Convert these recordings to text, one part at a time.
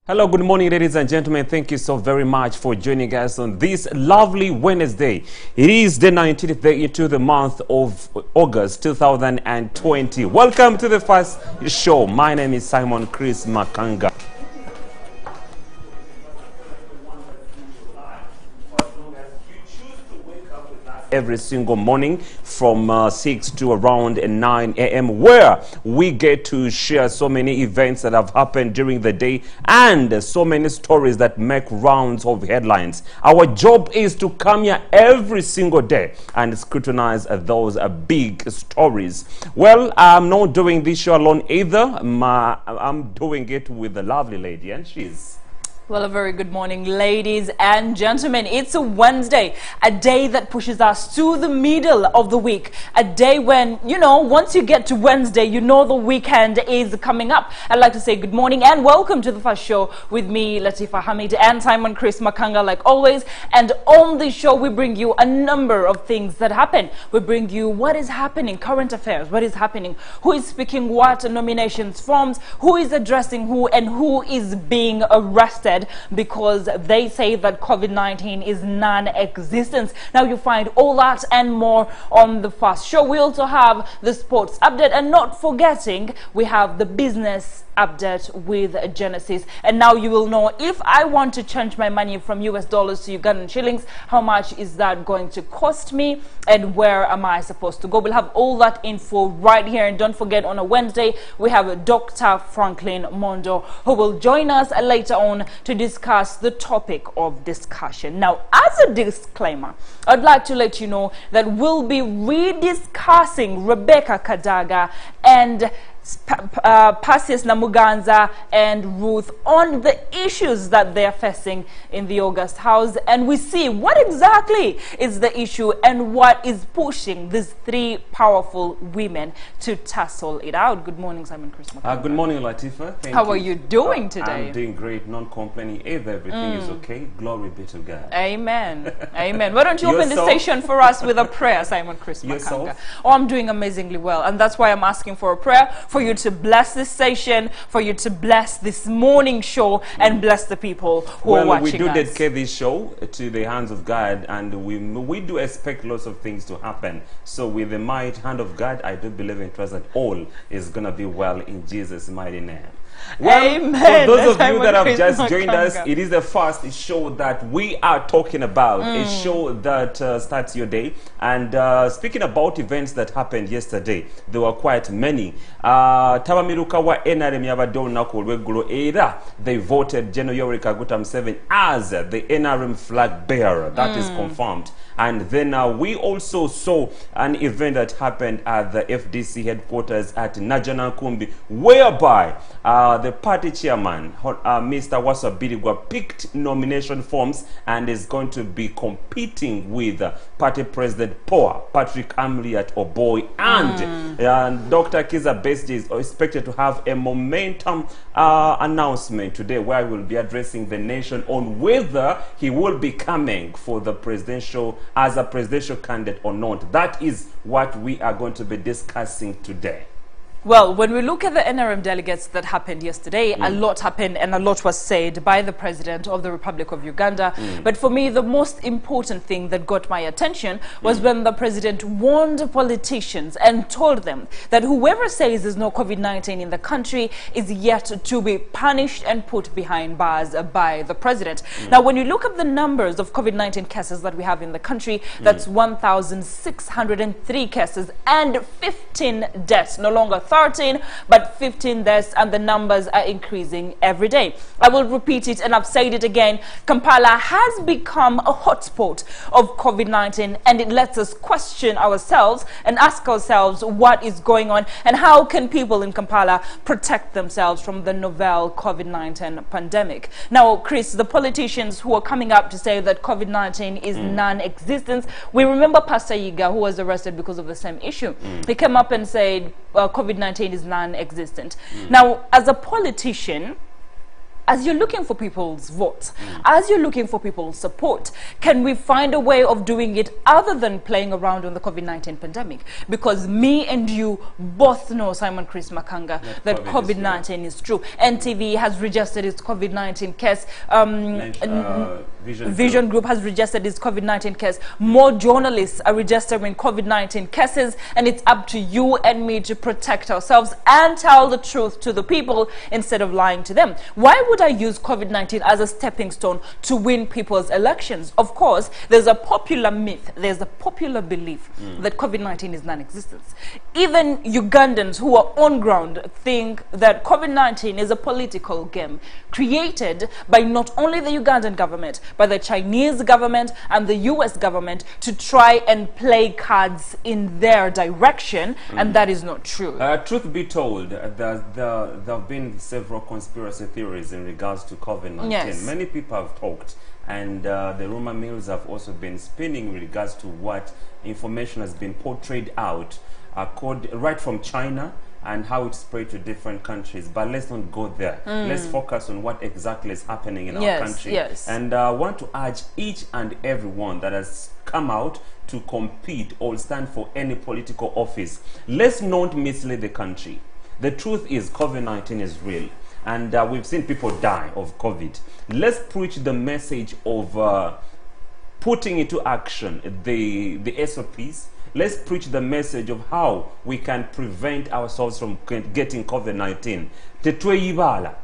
Hello, good morning, ladies and gentlemen. Thank you so very much for joining us on this lovely Wednesday. It is the 19th day into the month of August 2020. Welcome to the first show. My name is Simon Chris Makanga. Every single morning from 6 to around 9 a.m. where we get to share so many events that have happened during the day and so many stories that make rounds of headlines. Our job is to come here every single day and scrutinize those big stories. Well, I'm not doing this show alone either. I'm doing it with the lovely lady, and she's... Well, a very good morning, ladies and gentlemen. It's a Wednesday, a day that pushes us to the middle of the week, a day when, you know, once you get to Wednesday, you know the weekend is coming up. I'd like to say good morning and welcome to the first show with me, Latifa Hamid, and Simon Chris Makanga, like always. And on this show, we bring you a number of things that happen. We bring you what is happening, current affairs, what is happening, who is speaking what, nominations forms, who is addressing who, and who is being arrested because they say that COVID-19 is non-existent. Now you find all that and more on the first show. We also have the sports update, and not forgetting we have the business update with Genesis. And now you will know, if I want to change my money from US dollars to Ugandan shillings, how much is that going to cost me and where am I supposed to go? We'll have all that info right here. And don't forget, on a Wednesday we have Dr. Franklin Mondo, who will join us later on to discuss the topic of discussion. Now, as a disclaimer, I'd like to let you know that we'll be rediscussing Rebecca Kadaga and Perseus Namuganza and Ruth on the issues that they are facing in the August House, and we see what exactly is the issue and what is pushing these three powerful women to tussle it out. Good morning, Simon Chris. Good morning, Latifa. How are you doing today? I'm doing great, non-complaining either. Everything is okay. Glory be to God. Amen. Amen. Why don't you open the station for us with a prayer, Simon Chris Makanga? Oh, I'm doing amazingly well, and that's why I'm asking for a prayer for you to bless this station, for you to bless this morning show, and bless the people who are watching us. We do dedicate this show to the hands of God, and we do expect lots of things to happen. So with the mighty hand of God, I do believe and trust that all is going to be well in Jesus' mighty name. Well, amen. For those of you that have just joined us, it is the first show that we are talking about, a show that starts your day. And speaking about events that happened yesterday, there were quite many. Tabamiruka wa NRM yabadona kulwegulu era, they voted General Yoweri Kaguta Museveni as the NRM flag bearer. That is confirmed. And then we also saw an event that happened at the FDC headquarters at Najjanankumbi, whereby the party chairman, Mr. Wassa Birigwa, picked nomination forms and is going to be competing with party president POA, Patrick Amriat Oboy, and Dr. Kiza Besje is expected to have a momentum announcement today where he will be addressing the nation on whether he will be coming for the presidential as a presidential candidate or not. That is what we are going to be discussing today. Well, when we look at the NRM delegates that happened yesterday, a lot happened and a lot was said by the President of the Republic of Uganda. But for me, the most important thing that got my attention was when the President warned politicians and told them that whoever says there's no COVID-19 in the country is yet to be punished and put behind bars by the President. Now, when you look at the numbers of COVID-19 cases that we have in the country, that's 1,603 cases and 15 deaths, no longer 13, but 15 deaths, and the numbers are increasing every day. I will repeat it, and I've said it again. Kampala has become a hotspot of COVID-19, and it lets us question ourselves and ask ourselves what is going on and how can people in Kampala protect themselves from the novel COVID-19 pandemic. Now, Chris, the politicians who are coming up to say that COVID-19 is non-existent, we remember Pastor Yiga, who was arrested because of the same issue. He came up and said COVID-19 is non-existent. Now, as a politician, as you're looking for people's votes, as you're looking for people's support, can we find a way of doing it other than playing around on the COVID-19 pandemic? Because me and you both know, Simon Chris Makanga, that COVID-19 is true. NTV has registered its COVID-19 case. Vision Group has registered its COVID-19 case. More journalists are registering COVID-19 cases, and it's up to you and me to protect ourselves and tell the truth to the people instead of lying to them. Why would I use COVID-19 as a stepping stone to win people's elections? Of course, there's a popular myth, there's a popular belief that COVID-19 is non-existent. Even Ugandans who are on ground think that COVID-19 is a political game created by not only the Ugandan government, but the Chinese government and the US government to try and play cards in their direction, and that is not true. Truth be told, there have been several conspiracy theories in regards to COVID-19. Yes. Many people have talked, and the rumor mills have also been spinning in regards to what information has been portrayed out, right from China, and how it spread to different countries. But let's not go there. Let's focus on what exactly is happening in our country. Yes. And I want to urge each and everyone that has come out to compete or stand for any political office, let's not mislead the country. The truth is COVID-19 is real, and we've seen people die of COVID. Let's preach the message of putting into action the SOPs. Let's preach the message of how we can prevent ourselves from getting COVID-19. Tetweyibala.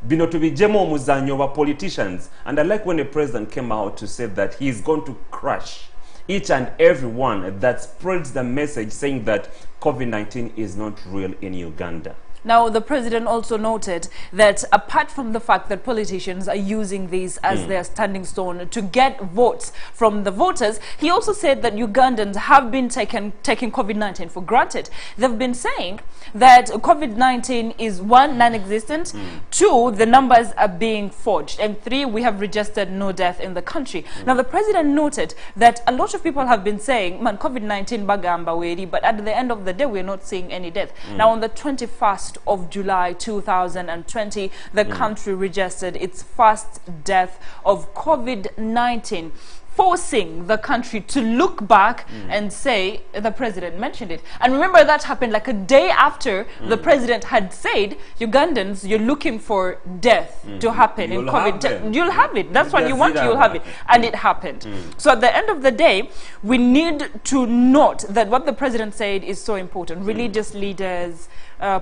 Bino tubijemo omuzanyo wa politicians. And I like when the president came out to say that he is going to crush each and every one that spreads the message saying that COVID-19 is not real in Uganda. Now, the president also noted that apart from the fact that politicians are using this as their standing stone to get votes from the voters, he also said that Ugandans have been taking COVID-19 for granted. They've been saying that COVID-19 is, one, non-existent, two, the numbers are being forged, and three, we have registered no death in the country. Now, the president noted that a lot of people have been saying, man, COVID-19 bagamba weri, but at the end of the day, we're not seeing any death. Now, on the 21st of July 2020, the country registered its first death of COVID-19, forcing the country to look back and say, the president mentioned it. And remember, that happened like a day after the president had said, Ugandans, you're looking for death to happen in COVID. You'll have it. That's what you want, you'll have it. And it happened. So at the end of the day, we need to note that what the president said is so important. Religious leaders,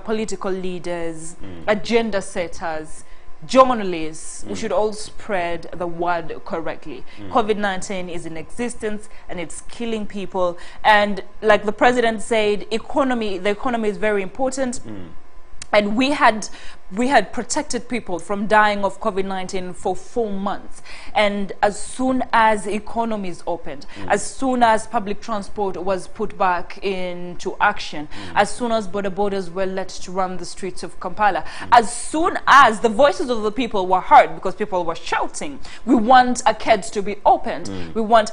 political leaders, agenda setters, journalists, we should all spread the word correctly. COVID-19 is in existence and it's killing people. And like the president said, the economy is very important. And we had protected people from dying of COVID-19 for 4 months. And as soon as economies opened, as soon as public transport was put back into action, as soon as borders were let to run the streets of Kampala, as soon as the voices of the people were heard, because people were shouting, we want arcades to be opened, we want...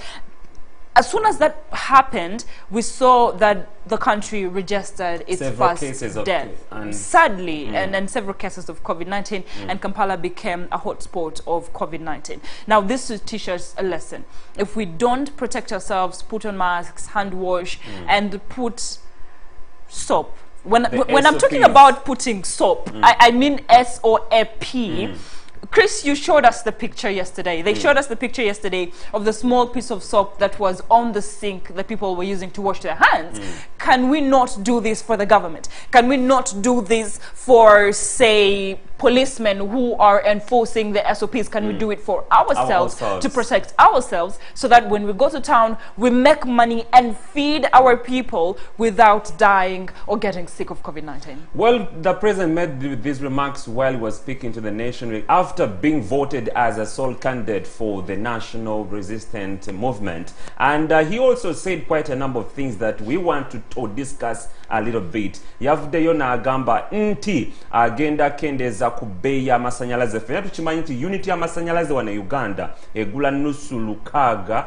As soon as that happened, we saw that the country registered its first death, sadly, and several cases of COVID-19, and Kampala became a hotspot of COVID-19. Now, this should teach us a lesson. If we don't protect ourselves, put on masks, hand wash, and put soap. When I'm talking about putting soap, I mean SOAP. Chris, you showed us the picture yesterday. They showed us the picture yesterday of the small piece of soap that was on the sink that people were using to wash their hands. Can we not do this for the government? Can we not do this for, say, policemen who are enforcing the SOPs? Can we do it for ourselves to protect ourselves, so that when we go to town, we make money and feed our people without dying or getting sick of COVID-19? Well, the president made these remarks while he was speaking to the nation after being voted as a sole candidate for the National Resistance Movement. And he also said quite a number of things that we want to discuss a little bit. Yavudeyo n'agamba nti agenda kendeza ku bbeeyi y'amasanyalaze. Ffenna tukimanyi nti unity y'amasanyalaze wano e Uganda egula nusu lukaaga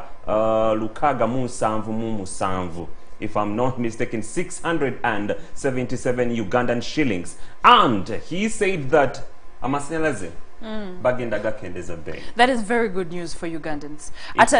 mu nsanvu mu musanvu. If I'm not mistaken, 677 Ugandan shillings. And he said that amasanyalaze Bagendaga Kendeza Bay. That is very good news for Ugandans. At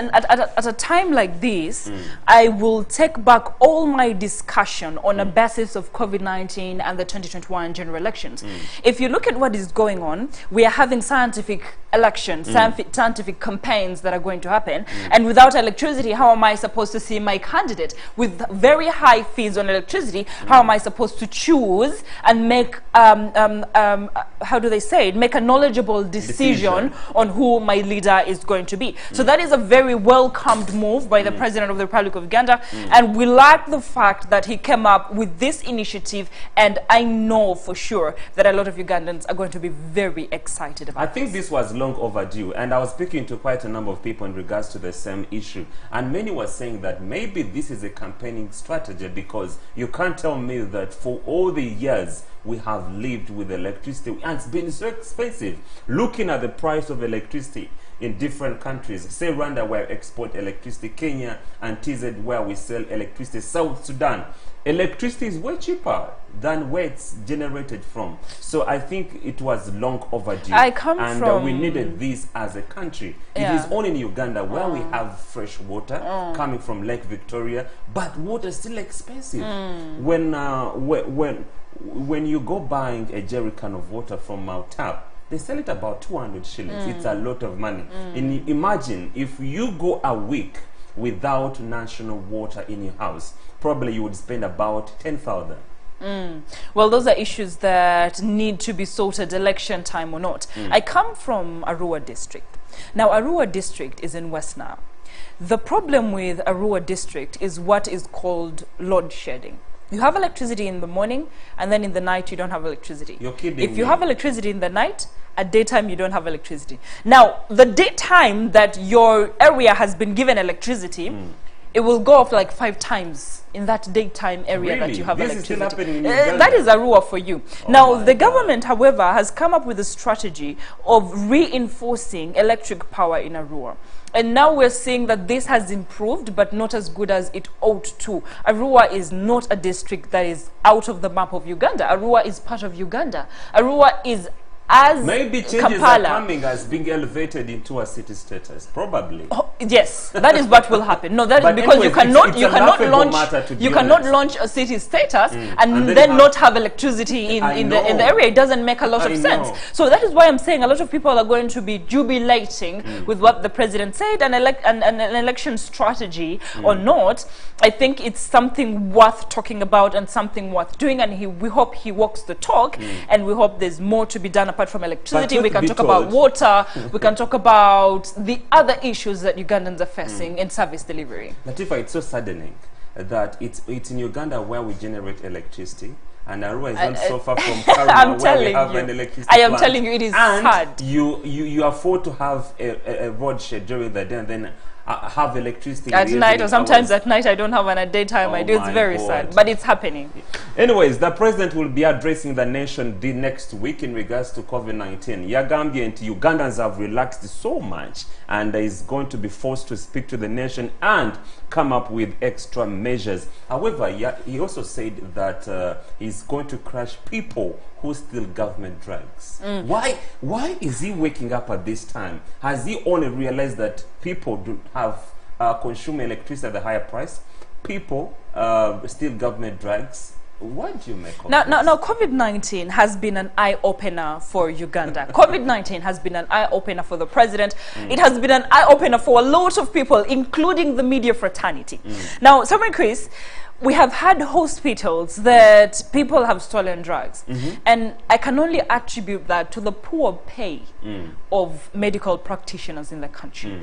a time like this, I will take back all my discussion on a basis of COVID-19 and the 2021 general elections. If you look at what is going on, we are having scientific elections, scientific campaigns that are going to happen. And without electricity, how am I supposed to see my candidate? With very high fees on electricity, how am I supposed to choose and make, how do they say it, make a knowledgeable decision on who my leader is going to be. So that is a very welcomed move by the President of the Republic of Uganda, and we like the fact that he came up with this initiative, and I know for sure that a lot of Ugandans are going to be very excited about it. I think this was long overdue, and I was speaking to quite a number of people in regards to the same issue, and many were saying that maybe this is a campaigning strategy, because you can't tell me that for all the years we have lived with electricity and it's been so expensive. Looking at the price of electricity in different countries, say Rwanda where we export electricity, Kenya and TZ where we sell electricity, South Sudan, electricity is way cheaper than where it's generated from. So I think it was long overdue. We needed this as a country. It is only in Uganda where we have fresh water coming from Lake Victoria, but water is still expensive. When you go buying a jerry can of water from Mount Tap, they sell it about 200 shillings. It's a lot of money. And imagine if you go a week without national water in your house, probably you would spend about 10,000. Well, those are issues that need to be sorted, election time or not. I come from Arua district. Now, Arua district is in West Nile. The problem with Arua district is what is called load shedding. You have electricity in the morning, and then in the night you don't have electricity. You're kidding If you me. have electricity in the night, at daytime you don't have electricity. Now, the daytime that your area has been given electricity, it will go off like 5 times in that daytime area that you have This electricity. is still happening in Uganda? That is Arua for you. Oh Now, my the God. government, however, has come up with a strategy of reinforcing electric power in Arua. And now we're seeing that this has improved, but not as good as it ought to. Arua is not a district that is out of the map of Uganda. Arua is part of Uganda. Arua is as Maybe changes Kampala. are coming as being elevated into a city status, probably. Oh, yes, that is what will happen. No, that But is because anyways, you cannot launch a city status and then not have electricity in the area. It doesn't make a lot of sense. So that is why I'm saying a lot of people are going to be jubilating with what the president said, and an election strategy or not. I think it's something worth talking about and something worth doing, and we hope he walks the talk, and we hope there's more to be done apart from electricity. We can talk about water, we can talk about the other issues that Ugandans are facing in service delivery. Latifa, it's so saddening that it's in Uganda where we generate electricity, and Arua is not so far from Karuma where we have an electricity I am plant. telling you, it is and sad. You afford to have a road shed during the day and then have electricity at night, or sometimes at night I don't have, and at daytime I do. It's very sad, but it's happening. Anyways, the president will be addressing the nation the next week in regards to COVID-19. Yagambye and Ugandans have relaxed so much and is going to be forced to speak to the nation and come up with extra measures. However, he also said that he's going to crush people who steal government drugs. Why is he waking up at this time? Has he only realized that people do have consume electricity at a higher price? People steal government drugs. What do you make of now, COVID-19 has been an eye-opener for Uganda. COVID-19 has been an eye-opener for the president. It has been an eye-opener for a lot of people, including the media fraternity. Now, Samuel Chris, we have had hospitals that people have stolen drugs. And I can only attribute that to the poor pay of medical practitioners in the country.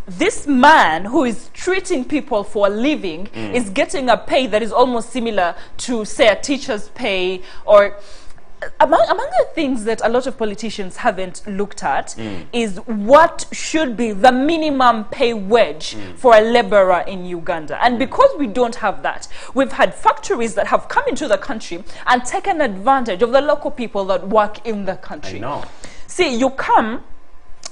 This man who is treating people for a living is getting a pay that is almost similar to, say, a teacher's pay, or among the things that a lot of politicians haven't looked at is what should be the minimum pay wage for a laborer in Uganda. And because we don't have that, we've had factories that have come into the country and taken advantage of the local people that work in the country. I know. See, you come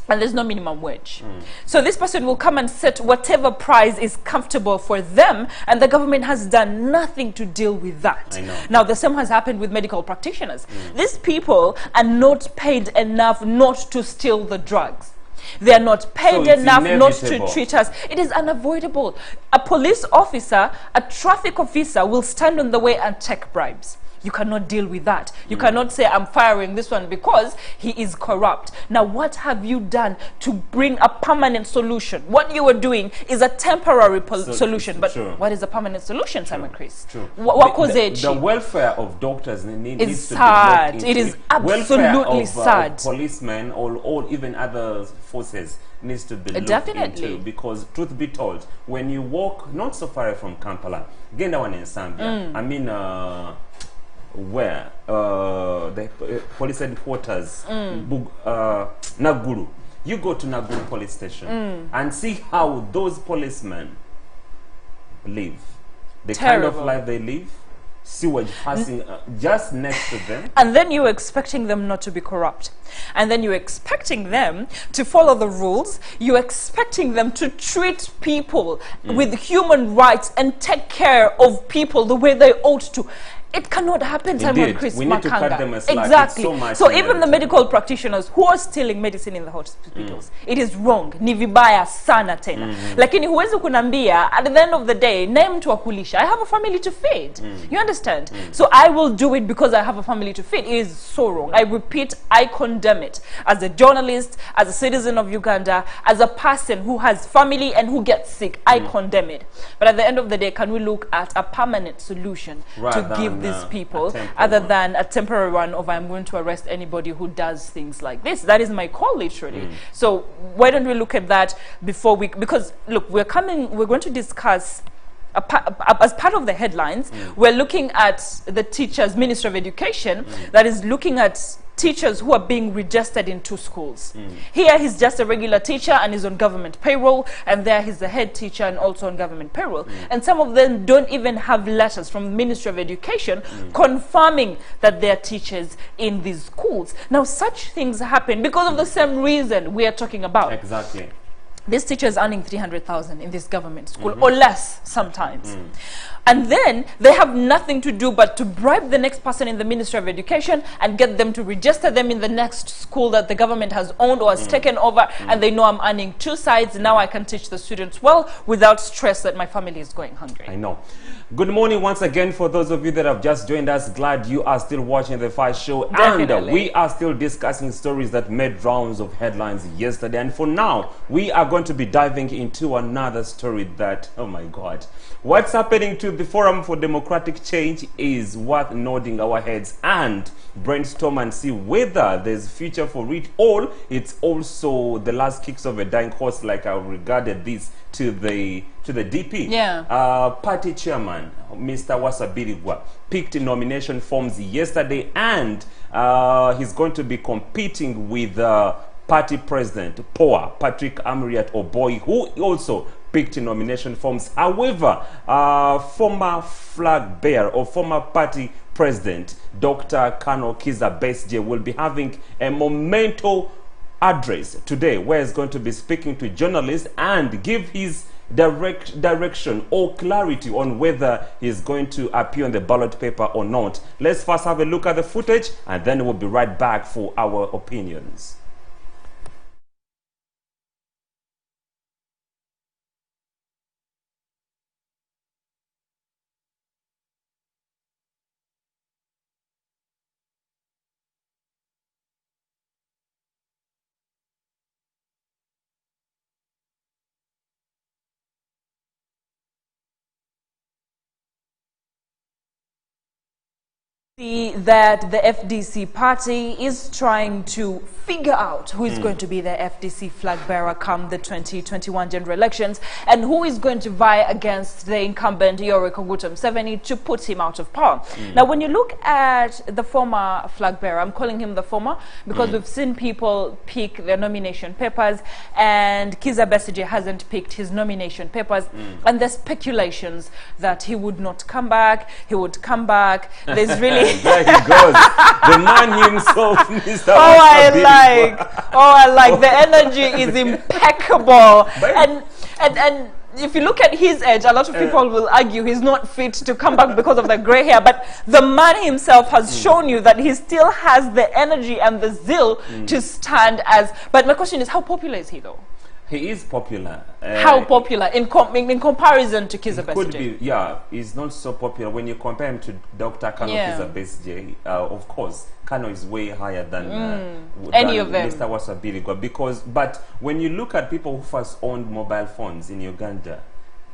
and there's no minimum wage. So this person will come and set whatever price is comfortable for them, and the government has done nothing to deal with that. I know. Now, the same has happened with medical practitioners. These people are not paid enough not to steal the drugs. They are not paid enough not to treat us. It is unavoidable. A police officer, a traffic officer will stand on the way and take bribes. You cannot deal with that. You cannot say, I'm firing this one because he is corrupt. Now, what have you done to bring a permanent solution? What you are doing is a temporary solution. But what is a permanent solution, Simon Chris? True. The welfare of doctors needs to sad. be looked into. It is absolutely sad. Policemen or even other forces needs to be looked into, because truth be told, when you walk not so far from Kampala, Genda one in Zambia, I mean, where the police headquarters, Naguru. You go to Naguru police station and see how those policemen live. The kind of life they live, sewage passing just next to them. And then you're expecting them not to be corrupt. And then you're expecting them to follow the rules. You're expecting them to treat people with human rights and take care of people the way they ought to. It cannot happen, Simon Chris. We need to cut them a slack. Exactly. So even the medical practitioners who are stealing medicine in the hospitals, it is wrong. Ni vibaya sana tena. Lakini huwezi kunambia, at the end of the day, name to akulisha. I have a family to feed. You understand? So I will do it because I have a family to feed. It is so wrong. I repeat, I condemn it. As a journalist, as a citizen of Uganda, as a person who has family and who gets sick, I condemn it. But at the end of the day, can we look at a permanent solution to give these people, other than a temporary one of I'm going to arrest anybody who does things like this? That is my call, literally. So why don't we look at that before we, because look, we're going to discuss as part of the headlines, we're looking at the teachers, Ministry of Education, that is looking at teachers who are being registered in 2 schools. Here he's just a regular teacher and is on government payroll, and there he's the head teacher and also on government payroll. And some of them don't even have letters from the Ministry of Education confirming that they're teachers in these schools. Now, such things happen because of the same reason we are talking about. Exactly. This teacher is earning 300,000 in this government school, or less sometimes. And then they have nothing to do but to bribe the next person in the Ministry of Education and get them to register them in the next school that the government has owned or has taken over, and they know I'm earning 2 sides. Now I can teach the students well without stress that my family is going hungry. I know. Good morning once again for those of you that have just joined us. Glad you are still watching the Fire Show. Definitely. And we are still discussing stories that made rounds of headlines yesterday. And for now, we are going to be diving into another story that, oh my God, what's happening to the Forum for Democratic Change is worth nodding our heads and brainstorm and see whether there's future for it, or it's also the last kicks of a dying horse, like I regarded this to the DP. Party chairman Mr. Wasabirigwa picked nomination forms yesterday, and he's going to be competing with party president POA Patrick Amriat Oboy, who also picked nomination forms. However, former flag bearer or former party president Dr. Kano Kizza Besigye will be having a memento address today, where he's going to be speaking to journalists and give his direction or clarity on whether he's going to appear on the ballot paper or not. Let's first have a look at the footage, and then we'll be right back for our opinions. That the FDC party is trying to figure out who is going to be the FDC flag bearer come the 2021 general elections, and who is going to vie against the incumbent Yoweri Kaguta Museveni to put him out of power. Now, when you look at the former flag bearer, I'm calling him the former because we've seen people pick their nomination papers, and Kizza Besigye hasn't picked his nomination papers, and there's speculations that he would not come back, he would come back. There's really There he goes. The man himself, Mr. I like. The energy is impeccable. And if you look at his age, a lot of people will argue he's not fit to come back because of the gray hair. But the man himself has shown you that he still has the energy and the zeal to stand as. But my question is, how popular is he though? He is popular. How popular in comparison to Kizza Besigye? Could be, yeah. He's not so popular when you compare him to Dr. Kano Kizza Besigye. Of course, Kano is way higher than any of them. Mr. Wasabirigwa. But when you look at people who first owned mobile phones in Uganda,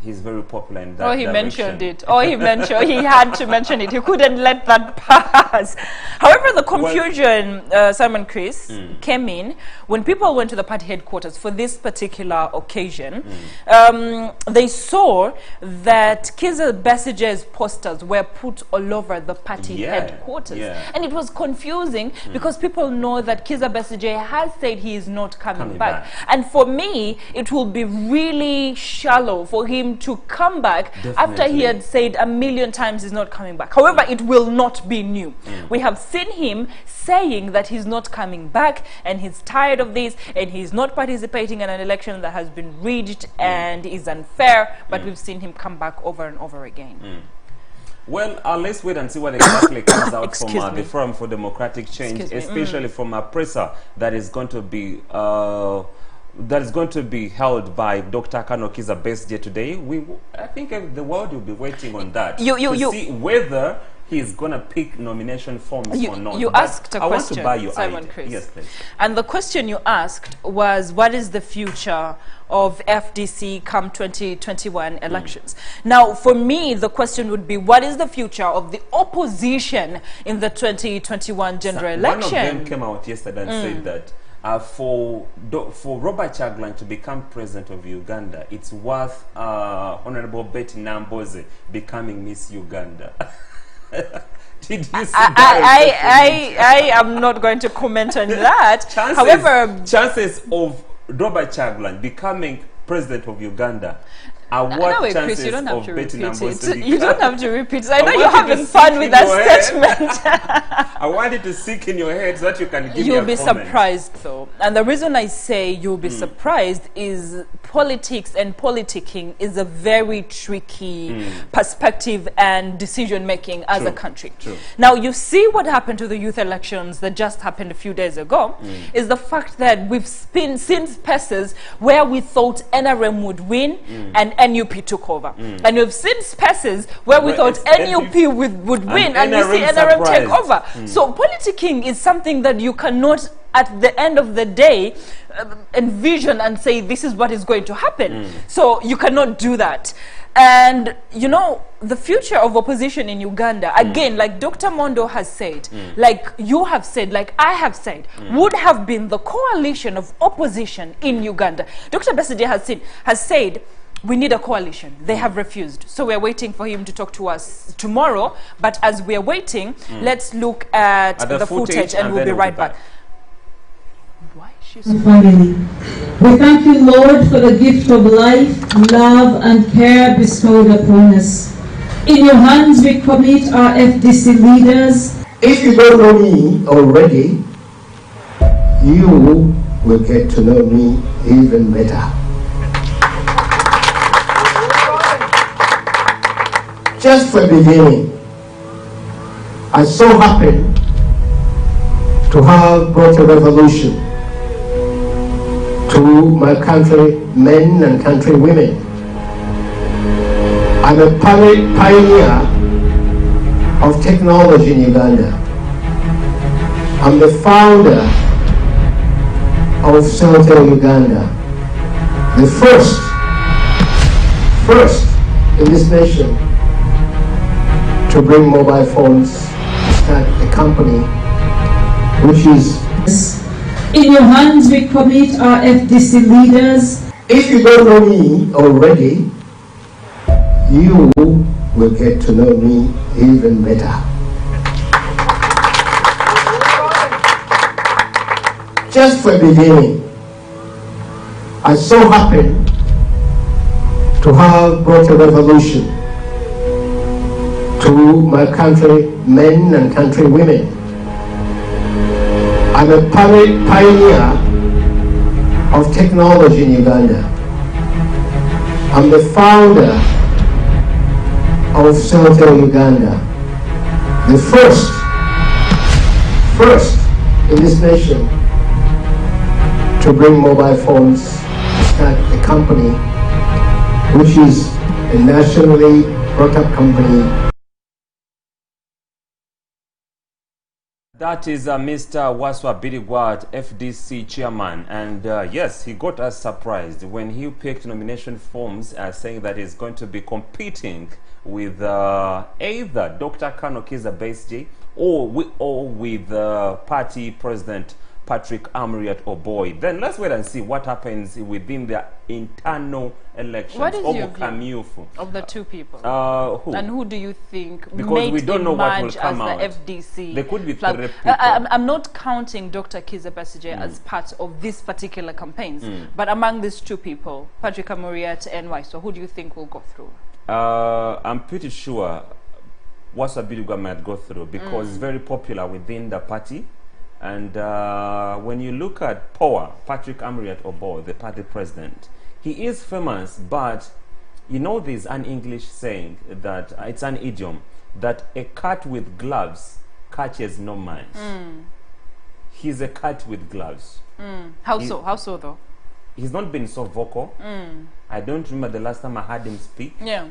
he's very popular in that he mentioned it. He had to mention it. He couldn't let that pass. However, the confusion, Simon Chris, came in when people went to the party headquarters for this particular occasion. They saw that Kizza Besigye's posters were put all over the party headquarters. And it was confusing because people know that Kizza Besigye has said he is not coming back. And for me, it will be really shallow for him to come back after he had said a million times he's not coming back. However, it will not be new. We have seen him saying that he's not coming back and he's tired of this and he's not participating in an election that has been rigged and is unfair, but we've seen him come back over and over again. Well, let's wait and see what exactly comes out from the Forum for Democratic Change, especially from a presser that is going to be held by Dr. Kano Kizza Besigye today. I think the world will be waiting on that to see whether he's going to pick nomination forms or not. You asked a question, I want to buy your Simon Chris. Yes, please. And the question you asked was, what is the future of FDC come 2021 elections? Now, for me, the question would be, what is the future of the opposition in the 2021 general election? One of them came out yesterday and said that for Robert Kyagulanyi to become president of Uganda, it's worth Honorable Betty Nambooze becoming Miss Uganda. Did you see that? I am not going to comment on that. Chances of Robert Kyagulanyi becoming president of Uganda are what chances Chris, you don't have of to Betty Nambooze? You don't have to repeat it. I know you're having fun with that statement. I want it to sink in your head so that you can give me a comment. You'll be surprised, though. And the reason I say you'll be surprised is politics and politicking is a very tricky perspective and decision-making as a country. Now, you see what happened to the youth elections that just happened a few days ago is the fact that we've seen spaces where we thought NRM would win and NUP took over. And we've seen spaces where we thought NUP would win and we see NRM take over. So politicking is something that you cannot, at the end of the day, envision and say this is what is going to happen. So you cannot do that. And you know, the future of opposition in Uganda, again, like Dr. Mondo has said, like you have said, like I have said, would have been the coalition of opposition in Uganda. Dr. Besigye has said we need a coalition. They have refused. So we're waiting for him to talk to us tomorrow. But as we're waiting, let's look at the footage and we'll be right back. Family. We thank you, Lord, for the gift of life, love, and care bestowed upon us. In your hands we commit our FDC leaders. If you don't know me already, you will get to know me even better. Just for the beginning, I so happen to have brought a revolution to my countrymen and countrywomen. I'm a pioneer of technology in Uganda. I'm the founder of Celtel Uganda, the first in this nation to bring mobile phones, start a company which is. In your hands we commit our FDC leaders. If you don't know me already, you will get to know me even better. Just for the beginning, I so happen to have brought a revolution to my country men and country women. I'm a pioneer of technology in Uganda. I'm the founder of Celtel Uganda, the first in this nation to bring mobile phones, start a company which is a nationally brought up company. That is Mr. Waswa Birigwa, FDC chairman, and yes, he got us surprised when he picked nomination forms, saying that he's going to be competing with either Dr. Kano Kizza Besigye or with party president Patrick Amuriat Oboy. Then let's wait and see what happens within the internal elections. What is your view of the two people? Who? And who do you think because we don't know what will come out. As the FDC? There could be flag. three people. I'm not counting Dr. Kizza Besigye as part of this particular campaigns, but among these two people, Patrick Amuriat and Waiswa, who do you think will go through? I'm pretty sure Waswa Birigwa might go through because it's very popular within the party. And when you look at power, Patrick Amuriat Oboy, the party president, he is famous, but you know there's an English saying that it's an idiom that a cat with gloves catches no mice. He's a cat with gloves. How so though? He's not been so vocal. I don't remember the last time I heard him speak. Yeah.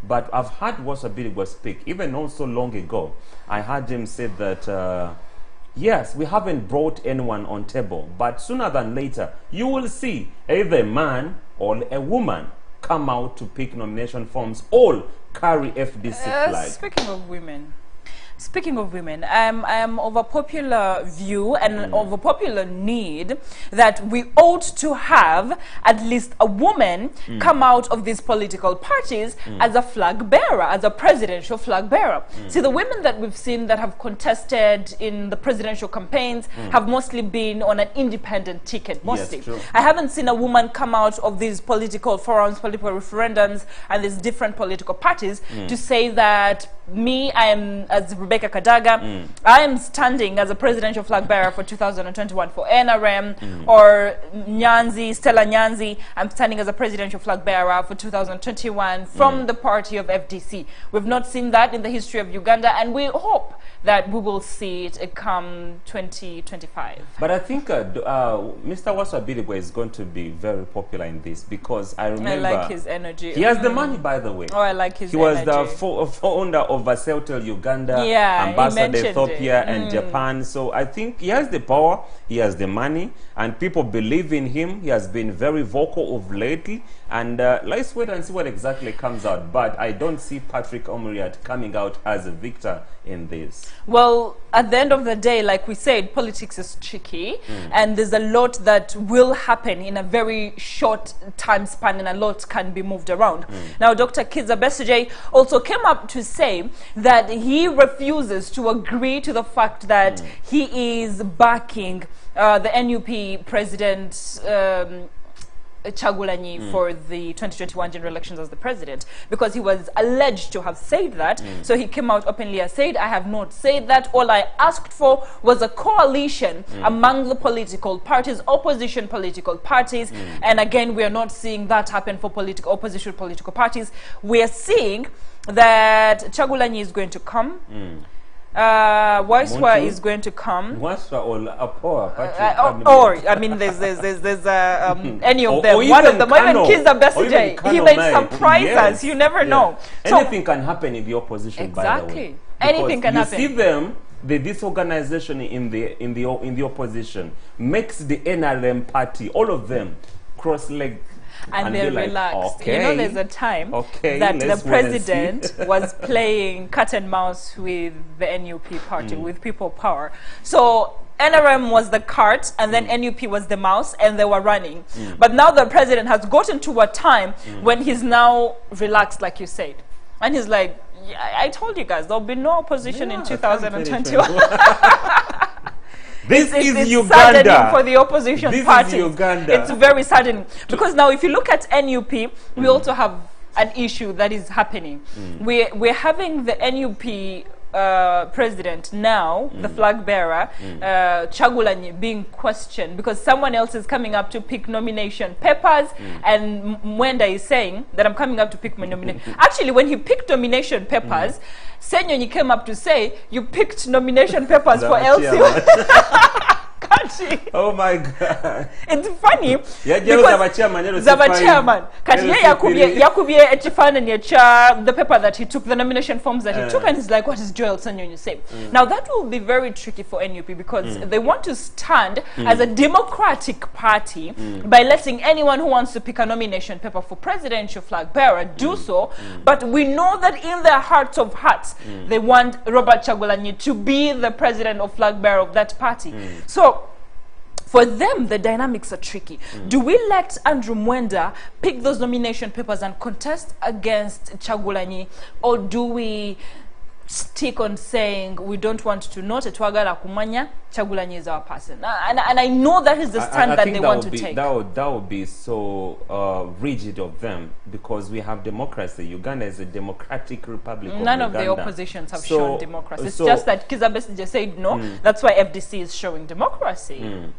But I've heard Waswa Birigwa speak, even not so long ago. I heard him say that yes, we haven't brought anyone on table, but sooner than later, you will see either a man or a woman come out to pick nomination forms, all carry FDC flag. Speaking of women, I am of a popular view and of a popular need that we ought to have at least a woman come out of these political parties as a flag bearer, as a presidential flag bearer. See, the women that we've seen that have contested in the presidential campaigns have mostly been on an independent ticket, mostly. Yes, true. I haven't seen a woman come out of these political forums, political referendums, and these different political parties to say that me, I am, as Rebecca Kadaga, I am standing as a presidential flag bearer for 2021 for NRM, or Stella Nyanzi, I'm standing as a presidential flag bearer for 2021 from the party of FDC. We've not seen that in the history of Uganda, and we hope that we will see it come 2025. But I think Mr. Waswa Birigwa is going to be very popular in this because I remember... I like his energy. He has the money, by the way. Oh, I like his energy. He was the founder of Celtel Uganda, Ambassador Ethiopia and Japan. So I think he has the power, he has the money, and people believe in him. He has been very vocal of lately. And let's wait and see what exactly comes out. But I don't see Patrick Amuriat coming out as a victor in this. Well, at the end of the day, like we said, politics is tricky, and there's a lot that will happen in a very short time span, and a lot can be moved around. Now, Dr. Kizza Besigye also came up to say that he refuses to agree to the fact that he is backing the NUP president Kyagulanyi for the 2021 general elections as the president, because he was alleged to have said that. So he came out openly and said, I have not said that. All I asked for was a coalition among the political parties, opposition political parties. And again, we are not seeing that happen for opposition political parties. We are seeing that Kyagulanyi is going to come. Waiswa is going to come. Waiswa or I mean, there's any of them. One of them, even Kizza Besigye, he may surprise us. You never know. Anything can happen in the opposition. Exactly. By the way. Anything can happen. You see them. The disorganization in the opposition makes the NRM party, all of them, cross-legged. And they're relaxed. Like, okay, you know, there's a time that the president was playing cat and mouse with the NUP party, with People Power. So NRM was the cart, and then NUP was the mouse, and they were running. But now the president has gotten to a time when he's now relaxed, like you said. And he's like, yeah, I told you guys, there'll be no opposition in 2021. This is Uganda. Saddening for the opposition party. Is Uganda. It's very saddening. Because now if you look at NUP, we also have an issue that is happening. We're having the NUP president now, the flag bearer, Chagulanyi, being questioned because someone else is coming up to pick nomination papers, and Mwenda is saying that I'm coming up to pick my nomination. Actually, when he picked nomination papers, Senyonyi came up to say, you picked nomination papers for LC. Oh my God. It's funny because Zaba chairman yakubye echifananye cha the paper that he took, the nomination forms that he took, and he's like, what is Joel Sanyonyi saying? Now that will be very tricky for NUP because they want to stand as a democratic party by letting anyone who wants to pick a nomination paper for presidential flag bearer do so, but we know that in their hearts of hearts they want Robert Chagulanyi to be the president of flag bearer of that party. So for them, the dynamics are tricky. Do we let Andrew Mwenda pick those nomination papers and contest against Chagulanyi, or do we stick on saying we don't want to note Twagala Kumanya, Chagulanyi is our person? And I know that is the stand that they want to take. That would be so rigid of them, because we have democracy. Uganda is a democratic republic. None of the oppositions have shown democracy. It's just that Kizza Besigye said no. That's why FDC is showing democracy.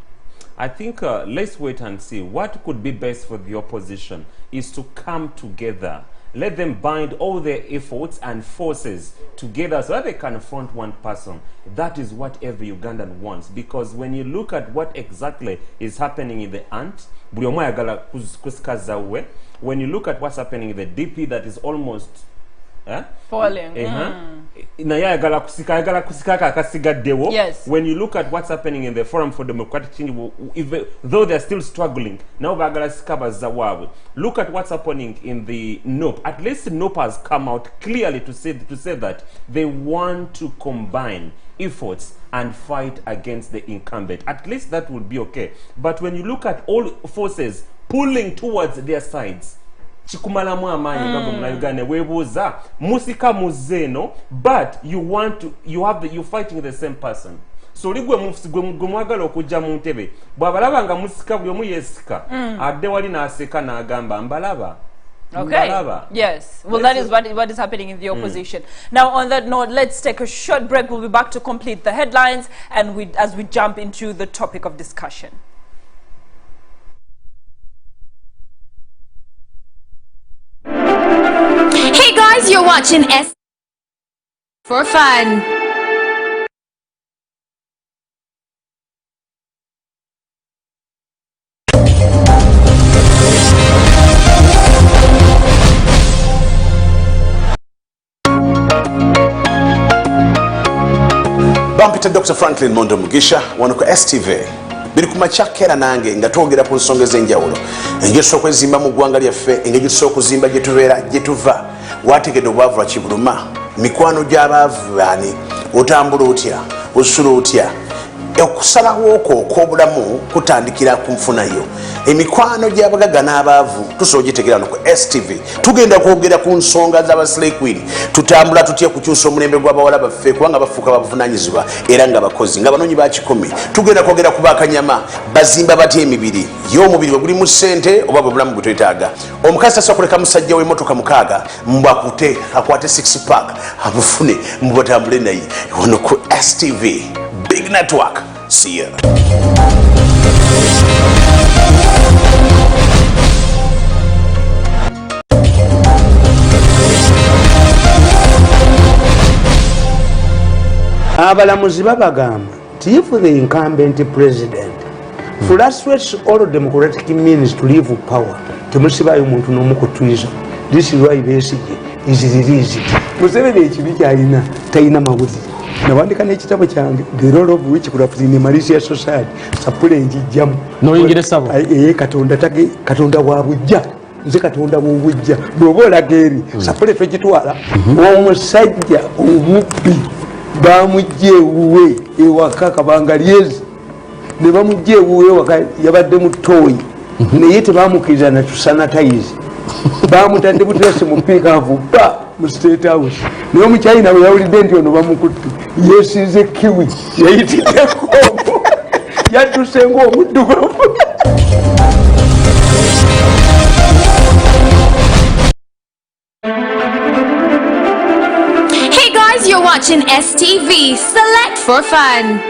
I think let's wait and see. What could be best for the opposition is to come together. Let them bind all their efforts and forces together so that they can front one person. That is what every Ugandan wants. Because when you look at what exactly is happening in the ANT, when you look at what's happening in the DP, that is almost falling. Yes. When you look at what's happening in the Forum for Democratic Change, though they're still struggling, now look at what's happening in the NOP. At least NOP has come out clearly to say that they want to combine efforts and fight against the incumbent. At least that would be okay. But when you look at all forces pulling towards their sides, chikumalamu amanyi ngabo mnayugane webuza musika muzeno, but you're fighting the same person. So ligwe mwagala okujja mu ntebe bwabalaba nga musika buli omu yesika adde wali n'aseka n'agamba mbalaba. Okay. Yes. Well, that is what is happening in the opposition. Now, on that note, let's take a short break. We'll be back to complete the headlines and as we jump into the topic of discussion. Hey guys, you're watching S for fun. Bampita Dr. Franklin Mondo Mugisha wano ku STV biri ku machakera nange nga twogera ku nsonga ez'enjawulo engeri z'okwezimba mu ggwanga lyaffe, engeri z'okuzimba gye tubeera gye tuva, wategedde obwavu lwa kibuluma, mikwano gy'abaavu baani, otambula otya, osula otya. Okusalawo okwo okw'obulamu kutandikira ku nfunayo. Emikwano gy'abagagga n'abaavu tusobola ogitegeera no ku STV. Tugenda kwogera ku nsonga z'aba Slay Queen. Tutambula tutya kukyusa omulembe gw'abawala baffe kubanga bafuuka babuvunaanyizibwa era nga bakozi nga banoonyi ba kikumi. Tugenda kwogera ku bakanyama bazimba batya emibiri y'omubiri bwe gulimu ssente oba bwe bulamu bwe twetaaga. Omukazi tasobola kuleka musajja w'emmotoka mukaaga mbwakute akwate 6 pack abufune mbubatambule naye wano ku STV. Big network. See ya. Abalamuzi babagamba nti if the incumbent president frustrates all democratic means to leave power, temusibayo muntu n'omu kutwiza. This is why Besigye is released. Museveni ekibi kyalina talina mawulire. Nawandika n'ekitabo kyange the role of which could have been a malicious society sapule njijjamu noyingire sabo katonda wa bujja nze katonda w'obujja bw'oba olaga eri sapule twegitwala omusajja omubbi bamujja ewuwe ewaka kabanga lyezi ne bamujja ewuwe ewaka yabadde mu ttooyi naye tebamukkiriza na tusanatayizi bamutadde buteesi mu piikaavu ba mu State House naye omukyayina bwe yawulidde nti ono bamukutte yeesize kiwi yayitiddeko yadduse ng'omuddugavu. you're watching STV, select for fun.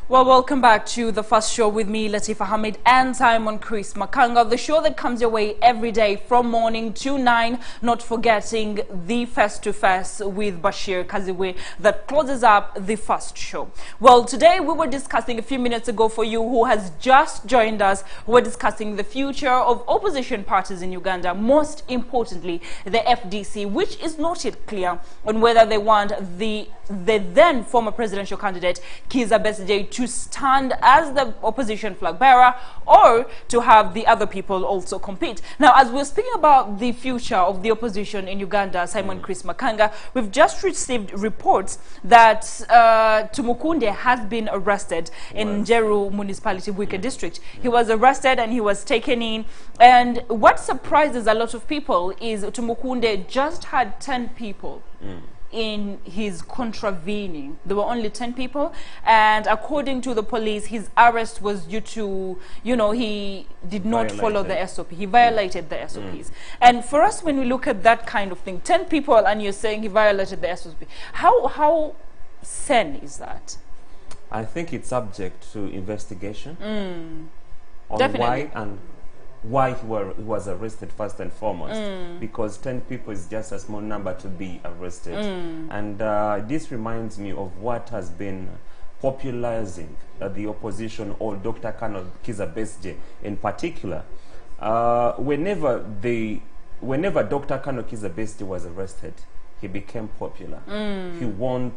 Well, welcome back to the first show with me, Latifa Hamid, and Simon Chris Makanga, the show that comes your way every day from morning to 9, not forgetting the face-to-face with Bashir Kaziwe that closes up the first show. Well, today we were discussing a few minutes ago, for you who has just joined us, we're discussing the future of opposition parties in Uganda, most importantly the FDC, which is not yet clear on whether they want the then former presidential candidate Kizza Besigye to stand as the opposition flag bearer or to have the other people also compete. Now, as we're speaking about the future of the opposition in Uganda, Simon Chris Makanga, we've just received reports that Tumukunde has been arrested in Njeru Municipality, Bwike District. He was arrested and he was taken in. And what surprises a lot of people is Tumukunde just had 10 people in his contravening. There were only 10 people, and according to the police, his arrest was due to, he did not follow the SOP. He violated the SOPs. And for us, when we look at that kind of thing, 10 people and you're saying he violated the SOP, how sane is that? I think it's subject to investigation on Definitely. why he was arrested first and foremost, because 10 people is just a small number to be arrested. And this reminds me of what has been popularizing the opposition, or Dr. Kano Kizza Besigye in particular. Whenever Dr. Kano Kizza Besigye was arrested, he became popular. He won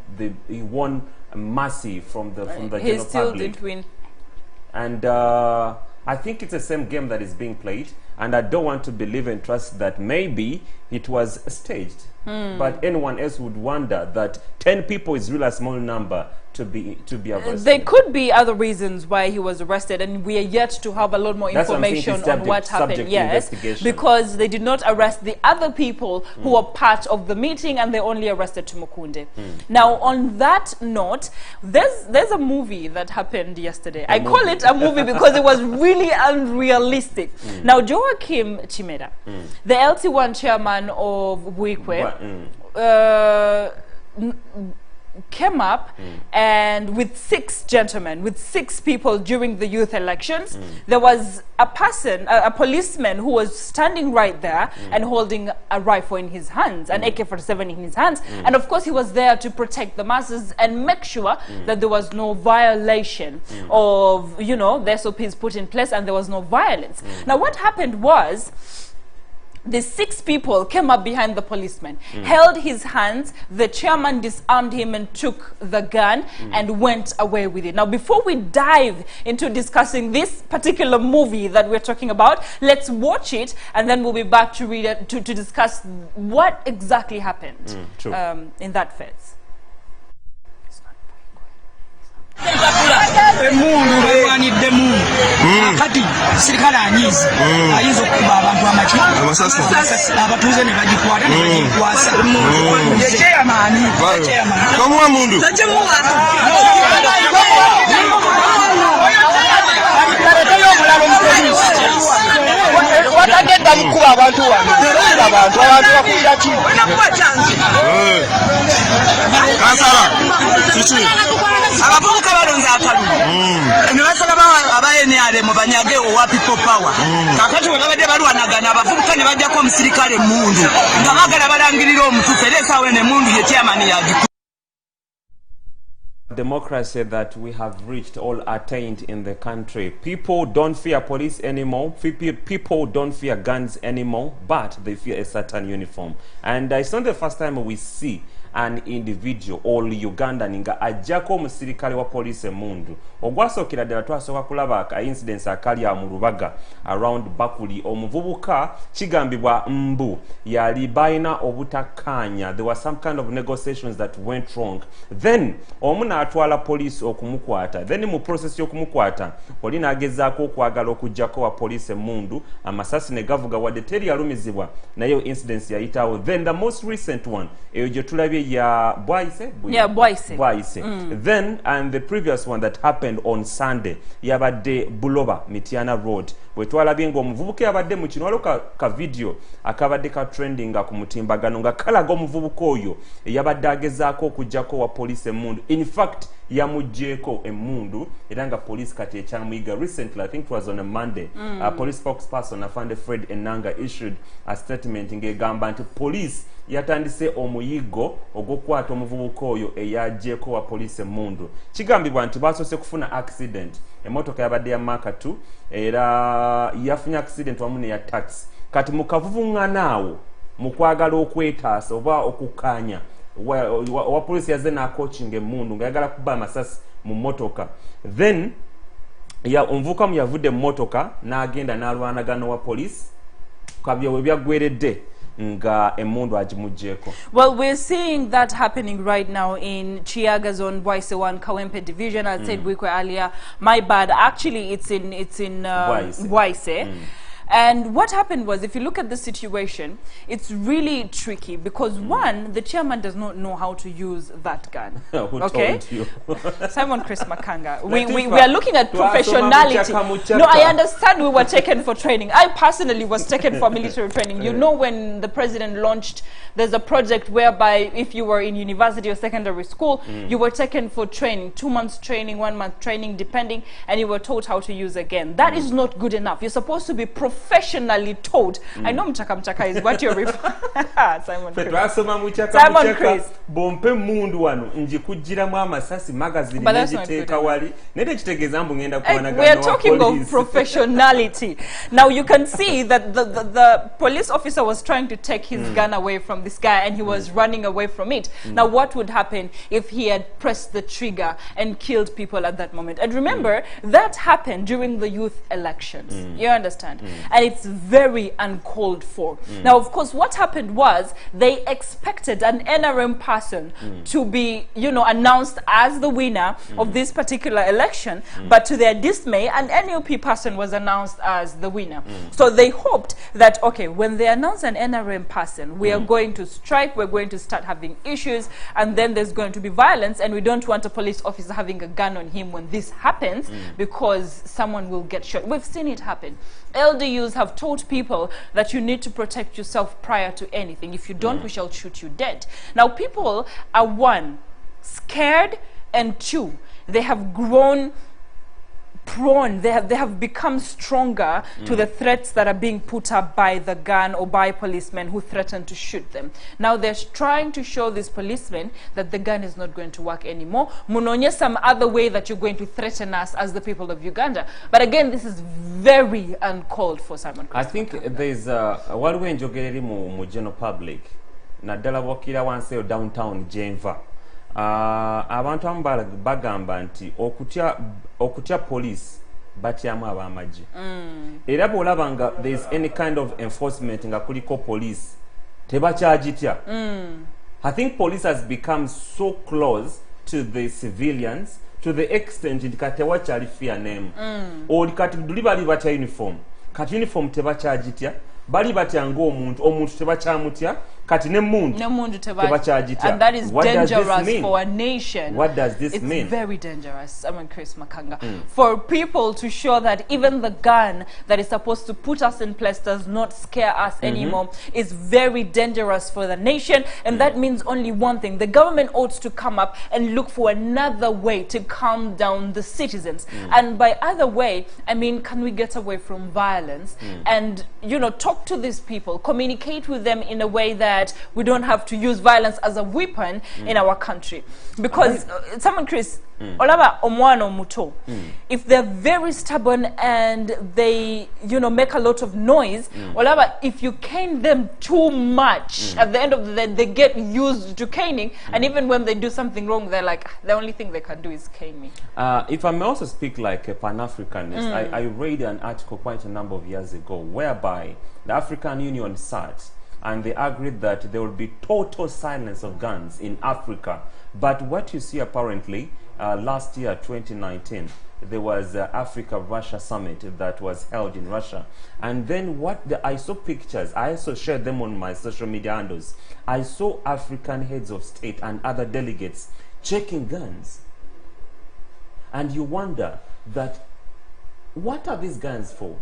mercy from the general still public. didn't win. And I think it's the same game that is being played, and I don't want to believe and trust that maybe it was staged. But anyone else would wonder that 10 people is really a small number to be arrested. There could be other reasons why he was arrested, and we are yet to have a lot more information on what happened. Yes, because they did not arrest the other people who were part of the meeting, and they only arrested Tumukunde. Now, on that note, there's a movie that happened yesterday. I call it a movie because it was really unrealistic. Now, Joachim Chimera, the LT1 chairman of Bwikwe, came up and with 6 gentlemen, with 6 people during the youth elections. There was a person, a policeman, who was standing right there and holding a rifle in his hands, an AK-47 in his hands, and of course he was there to protect the masses and make sure that there was no violation of, the SOPs put in place, and there was no violence. Now, what happened was, the 6 people came up behind the policeman, held his hands, the chairman disarmed him and took the gun and went away with it. Now, before we dive into discussing this particular movie that we're talking about, let's watch it, and then we'll be back to read it, to discuss what exactly happened in that phase. Emundu baywanidde mundu akati sirikale anyizi ayinza okukuba abantu amasasi abatuuze ne bagikwata ne bagikwasa yekyeyamaani kamuwa mundu watagenda mukuba abantu abantu bakulira ki kansala kiki abavubuka balonze akalulu ne basala abayeneyale mu banyage owa people power kakati we babadde balwanagana abavubuka ne bajjako omusirikale mundu nga baagala balangirira omutuufu era esaawa ne mundu ye chairman yagiku. Democracy that we have reached all attained in the country. People don't fear police anymore. People don't fear guns anymore, but they fear a certain uniform. And it's not the first time we see an individual or Ugandan nga ajjako omusirikale wa police emundu. Ogwasookera ddala twasooka kulaba ka incidents akali mu Lubaga around Bakuli. Omuvubuka kigambibwa mbu yali balina obutakkaanya. There was some kind of negotiations that went wrong. Then omu n'atwala poliisi okumukwata. Then mu process y'okumukwata oli n'agezaako okwagala okuggyako wa poliisi emmundu, amasasi ne gavuga wadde teri yalumizibwa naye incidents yayitawo. Then the most recent one eyo gye tulabye ya Bwaise. Then and the previous one that happened on Sunday yabadde Buloba Mityana Road bwe twalabye ng'omuvubuka yabadde mu kino waliwo ka video akabadde ka trending nga ku mutimbagano nga kalaga omuvubuka oyo yabadde agezaako okuggyako wa poliisi emmundu. In fact yamuggyeko emmundu era nga poliisi kati ekyamuyiga. Recently, I think it was on a Monday, police spokesperson Afande Fred Enanga issued a statement ng'egamba nti poliisi yatandise omuyigo ogw'okukwata omuvubuka oyo eyaggyeko wa poliisi emmundu. Kigambibwa nti basoose kufuna accident, emmotoka yabadde ya Mark 2 era yafunye accident wamu neya taxi. Kati mu kavuvuŋŋanaawo mu kwagala okwetaasa oba okukkaanya wa poliisi yazze n'akokinga emmundu nga yagala kuba amasasi mu mmotoka. Then omuvubuka mu yavudde mu mmotoka n'agenda n'alwanagana wa poliisi kabya we byaggweredde nga emmundu agimuggyeko. Well, we're seeing that happening right now in Chiaga Zone, Bwaise 1, Kawempe Division. I said Bwikwe earlier. My bad. Actually, it's in Bwaise. And what happened was, if you look at the situation, it's really tricky because one, the chairman does not know how to use that gun. Who okay? told you? Simon Chris Makanga. We are looking at professionality. No, I understand we were taken for training. I personally was taken for military training. You know, when the president launched, there's a project whereby if you were in university or secondary school, you were taken for training, 2 months training, 1 month training, depending, and you were taught how to use a gun. That is not good enough. You're supposed to be professionally taught. I know mchaka is what you're referring. Simon Chris. Simon Chris. Bompe mundu wano njikujiramu amasasi magazine nejiteeka wali nete kitegeeza mbu ngenda kuwanagana. We are talking of professionality. Now you can see that the police officer was trying to take his gun away from this guy and he was running away from it. Now what would happen if he had pressed the trigger and killed people at that moment? And remember, that happened during the youth elections. You understand? And it's very uncalled for. Now, of course, what happened was they expected an NRM person to be, you know, announced as the winner of this particular election, but to their dismay, an NUP person was announced as the winner. So they hoped that, okay, when they announce an NRM person, we are going to strike, we're going to start having issues, and then there's going to be violence, and we don't want a police officer having a gun on him when this happens because someone will get shot. We've seen it happen. LDUs have told people that you need to protect yourself prior to anything. If you don't, we shall shoot you dead. Now, people are one, scared, and two, they have grown prone, they have become stronger to the threats that are being put up by the gun or by policemen who threaten to shoot them. Now they're trying to show these policemen that the gun is not going to work anymore. Munonye some other way that you're going to threaten us as the people of Uganda. But again, this is very uncalled for, Simon. I think there's waliwo enjogereri mu general public naddala bwokira wansi downtown Jenva. Abantu abamu bagamba nti okutya police batyamu ab'amagye. Era bw'olaba nga there is any kind of enforcement nga kuliko police tebakyagitya. I think police has become so close to the civilians to the extent nti kati tewakyali fear name. Oli kati duli bali batya uniform. Kati uniform tebakyagitya. Bali batya ng'omuntu tebakyamutya. Kati nemundu tebakyagitya. And that is dangerous for a nation. What does this mean? It's very dangerous. I'm Chris Makanga. For people to show that even the gun that is supposed to put us in place does not scare us anymore is very dangerous for the nation. And that means only one thing. The government ought to come up and look for another way to calm down the citizens. And by other way, I mean, can we get away from violence and, you know, talk to these people, communicate with them in a way that we don't have to use violence as a weapon in our country. Because someone, Chris, olaba omwana omuto, if they're very stubborn and they, you know, make a lot of noise, olaba, if you cane them too much, at the end of the day, they get used to caning, and even when they do something wrong, they're like, the only thing they can do is cane me. If I may also speak like a Pan-Africanist, I read an article quite a number of years ago whereby the African Union SAT and they agreed that there will be total silence of guns in Africa. But what you see apparently, last year, 2019, there was Africa-Russia summit that was held in Russia. And then I saw pictures, I also shared them on my social media handles. I saw African heads of state and other delegates checking guns. And you wonder that, what are these guns for?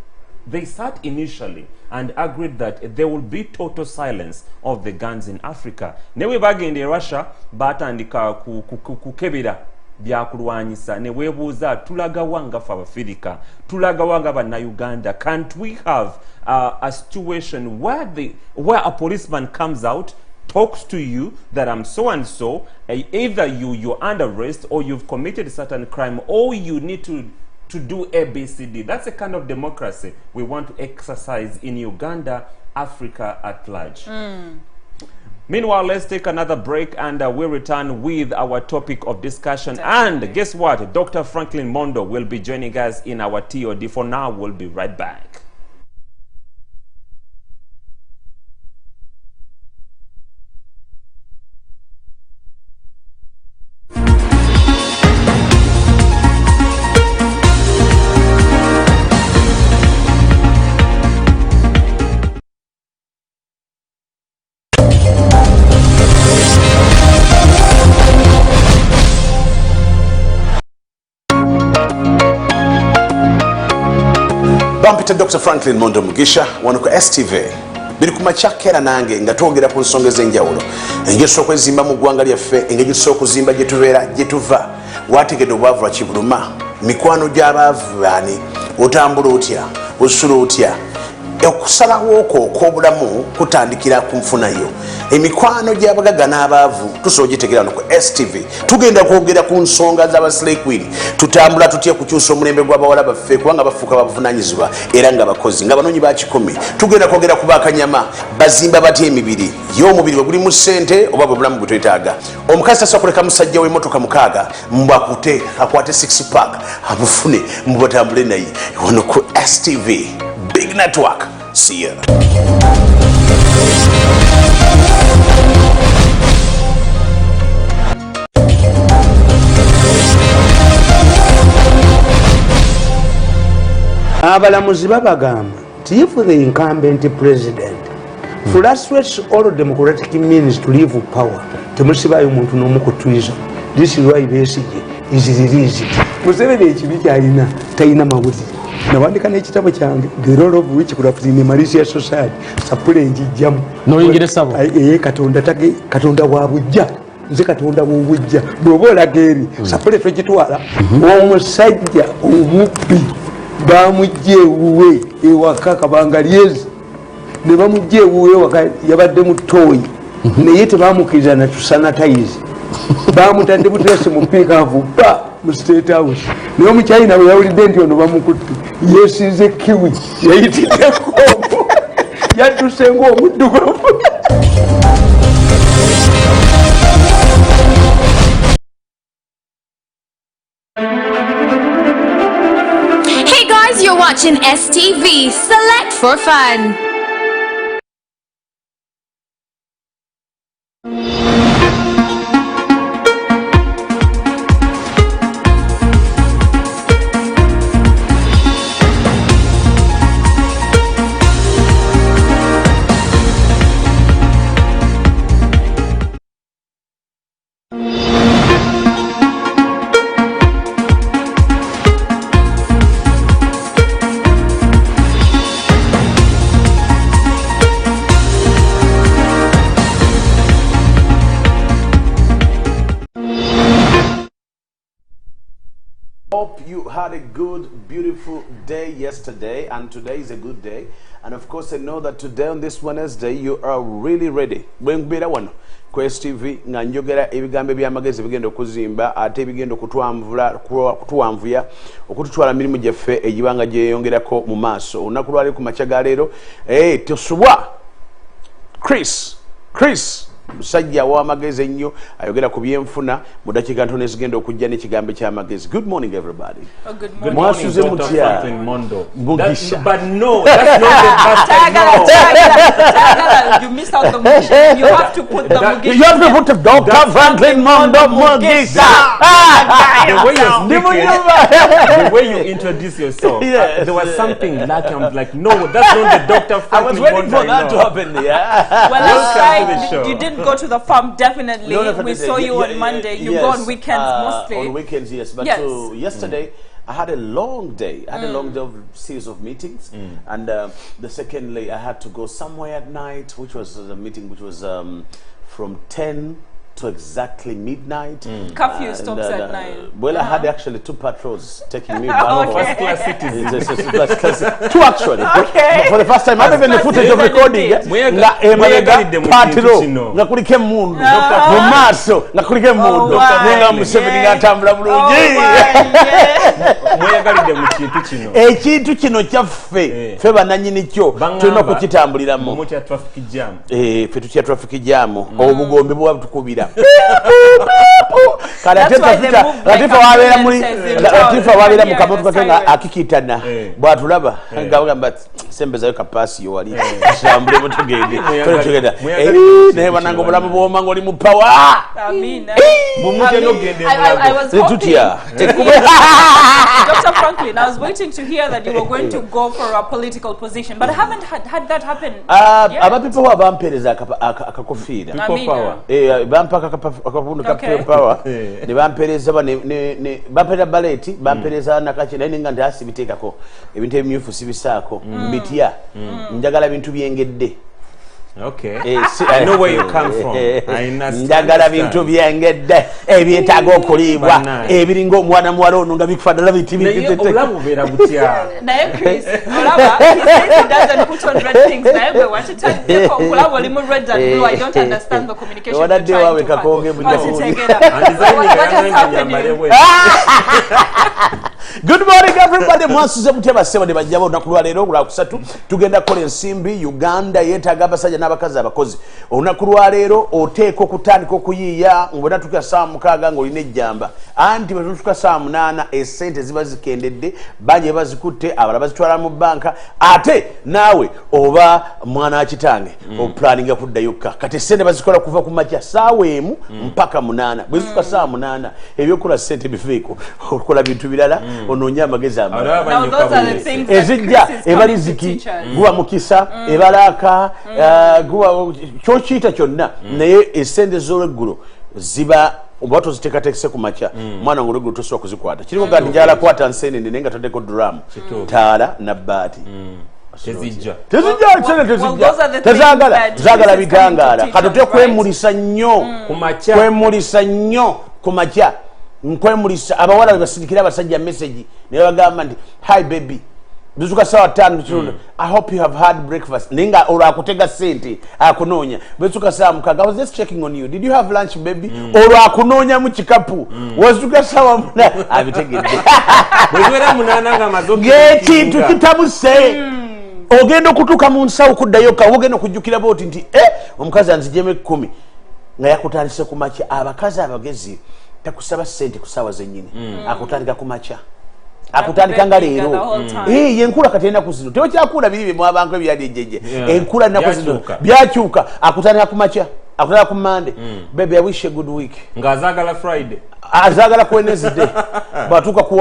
They sat initially and agreed that there will be total silence of the guns in Africa. Newe bagende Russia, batandika kukebera byakulwanyisa ne webuuza tulaga wanga fa Africa, tulaga wanga bana Uganda. Can't we have a situation where a policeman comes out, talks to you that I'm so and so, either you're under arrest or you've committed a certain crime, or you need to do ABCD. That's a kind of democracy we want to exercise in Uganda, Africa at large. Meanwhile, let's take another break and we'll return with our topic of discussion. Definitely. And guess what? Dr. Franklin Mondo will be joining us in our TOD. For now, we'll be right back. Bampita Dr. Franklin Mondo Mugisha wano ku STV biri ku machakera nange nga twogera ku nsonga ez'enjawulo engeri z'okwezimba mu ggwanga lyaffe, engeri z'okuzimba gye tubeera gye tuva, wategedde obwavu lwa kibuluma, mikwano gy'abaavu baani, otambula otya, osula otya. Okusalawo okwo okw'obulamu kutandikira ku nfunayo. Emikwano gy'abagagga n'abaavu tusobola ogitegeera wano ku STV. Tugenda kwogera ku nsonga z'aba Slay Queen. Tutambula tutya kukyusa omulembe gw'abawala baffe kubanga bafuuka babuvunaanyizibwa era nga bakozi nga banoonyi ba kikumi. Tugenda kwogera ku bakanyama bazimba batya emibiri y'omubiri bwe gulimu ssente oba bwe bulamu bwe twetaaga. Omukazi tasobola kuleka musajja w'emmotoka mukaaga mbwakute akwate 6 pack abufune mubatambule naye wano ku STV. Big network. See ya. Abalamuzi babagamba nti if the incumbent president frustrates all democratic means to leave power, temusibayo muntu n'omu ku treason. This is why Besigye is released. Museveni ekibi kyalina talina mawulire. Nawandika n'ekitabo kyange the role of which could have been a malicious society sapule njijjamu noyingire sabo katonda wa bujja nze katonda w'obujja bw'oba olaga eri sapule twegitwala omusajja omubbi bamujja ewuwe ewaka kabanga lyezi ne bamujja ewuwe ewaka yabadde mu ttooyi naye tebamukkiriza na tusanatayizi bamutadde buteesi mu piikaavu mu State House naye omukyayina bwe yawulidde nti ono bamukutte yeesize kiwi yayitiddeko yadduse ng'omuddugavu. Hey guys, you're watching STV. Select for fun. Hope you had a good, beautiful day yesterday, and today is a good day. And of course, I know that today on this Wednesday, you are really ready. Bwengubira wano ku STV nga njogera ebigambo by'amagezi bigenda okuzimba ate bigenda kutuwanvuya okututwala mirimu gyaffe egibanga gyeyongerako mu maaso. Olunaku lwali ku makya ga leero tosubwa Chris musajja w'amagezi ennyo ayogera ku byenfuna mu dakiika ntono ezigenda okujja n'ekigambo ky'amagezi. Good morning everybody. Good morning. Mwasuze mutya? Mugisha. But no, that's not the You missed out the Mugisha. You have to put the Mugisha. You have to put the Dr. Franklin Mondo Mugisha. The way you introduce yourself, there was something lacking. I'm like, no, that's not the Dr. Franklin. I was waiting for that to happen. Well, that's right. You didn't go to the farm, definitely. We saw you on Monday. You go on weekends mostly. On weekends, yes. But so yesterday, I had a long day. I had a long day of series of meetings, and the secondly, I had to go somewhere at night, which was a meeting which was from 10 to exactly midnight. Curfew stops at 9. Well, I had actually 2 patrols taking me. First class citizens. Two actually. For the first time, I have even the footage of recording. Patro, nakulike mundu, mumaso, nakulike mundu. Nenga Museveni natambula bulungi. Mweyagalidde mu kintu kino. Ekintu kino kyaffe, ffe bananyini kyo, tulina okukitambuliramu. Mutya traffic jam. Ffe tutya traffic jam. Obugombe bwa tukubira. Latifa wabeera mu kamotoka kenga akikitana bwatulaba ngagamba sembezayo kapasi wali asambule mutugende naye bananga obulamu bwoma ng'oli mu pawa tutya. Dr. Franklin, I was waiting to hear that you were going to go for a political position, but I haven't had that happen. Abapipawa bampeereza akakofiira bampa akapundu ka power ne bampeereza bampeereza baleti bampeereza nakaki naye nga ndasibiteekako ebintu ebimyufu sibisaako mbitya njagala bintu byengedde. Okay. I know where you come from. Njagala bintu byengedde ebyetaaga okuliibwa ebiringa omwana muwala ono nga bikufaanana obulamu bubeera butya. Naye Chris, olaba, he says he doesn't put on red things. Naye gwe wakitadde okulaba oli mu red and blue. I don't understand the communication you're trying to have. What is happening? Good morning everybody. Mwasuze mutya basebo ne bajjaba olunaku lwa leero Lwakusatu tugenda kukola ensimbi. Uganda yeetaaga abasajja n'abakazi abakozi. Olunaku lwa leero oteeka okutandika okuyiiya ng'obona tuka saa 6 ng'olina ejjamba anti bwe tutuka saa 8 esente ziba zikendedde banje bazikutte abalala bazitwala mu banka ate naawe oba mwana wa kitange opulaninga kuddayokka kati esente bazikola kuva ku makya saawa emu mpaka 8 bwe zituka saa 8 ebyokola sente bifiiko okola bintu birala onoonya amagezi amalala ezijja ebaliziki guba mukisa ebalaaka guba kyokiyita kyonna naye esente z'olweggulo ziba oba toziteekateekese ku makya mwana nga olweggulo tosobola kuzikwata kiriko gati njala kwata nseenene naye nga taddeko duramu taala nabbaati tezagala bitangaala katote kwemulisa nnyo ku makya nkwemulisa abawala bebasirikira abasajja message naye bagamba nti hi baby bizuka sawa 5 I hope you have had breakfast ninga olwakutega sente akunoonya bizuka sawa 6 I was just checking on you did you have lunch baby olwakunoonya mu kikapu wazuka sawa 8 abitegedde bwera 8 nga mazogi gekintu kitabuse ogenda okutuuka mu nsawo kuddayo ka ogenda okujjukira booti nti omukazi anzijemu 10 nga yakutandise ku makya abakazi abagezi takusaba sente kusawa zennyini akutandika ku makya akutandika nga leero yenkula katenda kuzino tewe kyakula biri mu abantu ebyali ejjeje enkula nako zino byakyuka akutandika ku makya akutandika ku Monday baby I wish you a good week ngazagala Friday azagala ku Wednesday batuka ku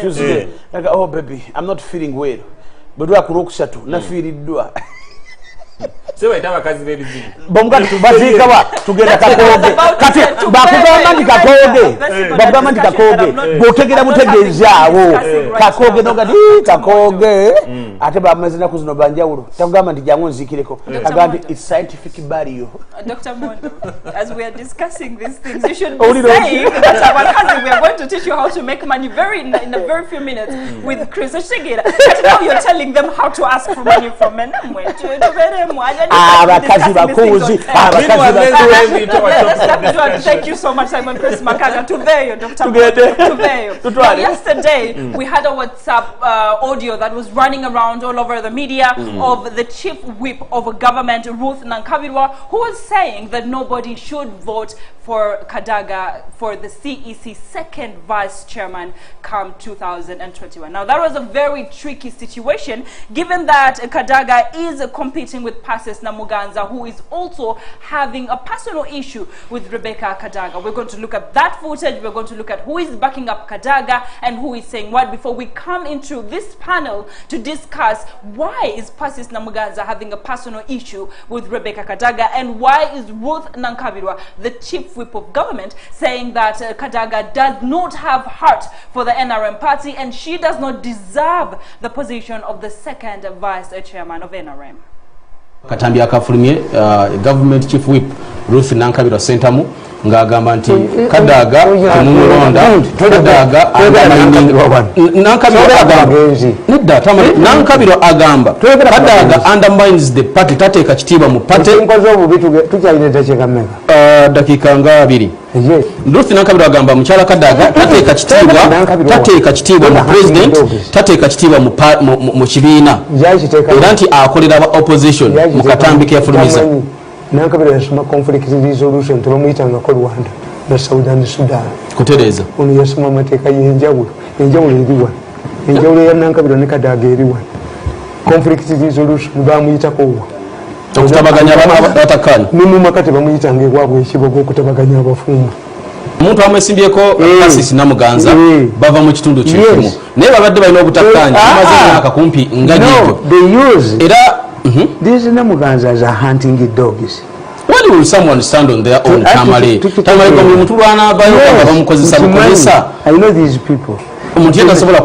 Tuesday oh baby I'm not feeling well bwe ku Lwokusatu nafiiriddwa sewa itaba kazi bebizini bomugati bazikawa tugenda kakoge kati bakugamba ndi kakoge bakugamba ndi kakoge botegera mutegezaawo kakoge nogati kakoge ate bamazina kuzino banjawulo takugamba ndi jangu nzikireko agamba it's scientific burial. Dr. Mondo, as we are discussing these things you should be saying that our cousin we are going to teach you how to make money in a very few minutes with Chris Ashigera. But now you're telling them how to ask for money from men. abakazi bakuzi Thank you so much, Simon Chris Makaga. Tuveyo, Dr. Tuveyo. Now, yesterday, we had a WhatsApp audio that was running around all over the media of the chief whip of a government, Ruth Nankabirwa, who was saying that nobody should vote for Kadaga for the CEC second vice chairman come 2021. Now, that was a very tricky situation, given that Kadaga is competing with Persis Namuganza, who is also having a personal issue with Rebecca Kadaga. We're going to look at that footage. We're going to look at who is backing up Kadaga and who is saying what before we come into this panel to discuss why is Persis Namuganza having a personal issue with Rebecca Kadaga and why is Ruth Nankabirwa, the chief whip of government, saying that Kadaga does not have heart for the NRM party and she does not deserve the position of the second vice chairman of NRM. Katambi akafulumye government chief whip Ruth Nankabirwa Sentamu ngagamba nti Kadaga kumulonda Kadaga Nankabirwa agamba Kadaga undermines the party tateeka kitiibwa mu party dakika nga 2 Ruth Nankabirwa agamba mukyala Kadaga tateeka kitiibwa mu president tateeka kitiibwa mu kibiina era nti akolera aba opposition mu katambi kefulumiza Nankabirwa yasoma conflict resolution tebamuyitangako Rwanda na Sudan kutereza ono yasoma amateeka y'enjawulo eriwa enjawulo ya Nankabirwa ne Kadaga eriwa conflict resolution bamuyitako okutabaganya abatakanya mu makati bamuyitanga ewaabwe ekibogo okutabaganya abafumbo omuntu amwesimbyeko Persis Namuganza bava mu kitundu kimu naye babadde balina obutakanya amaze emyaka kumpi nga n'ebyo era these Namuganzas are hunting dogs. When will someone stand on their own tamale kwa muntu lwana bayo bamukozesa bukozesa I know these people omuntu yatasobola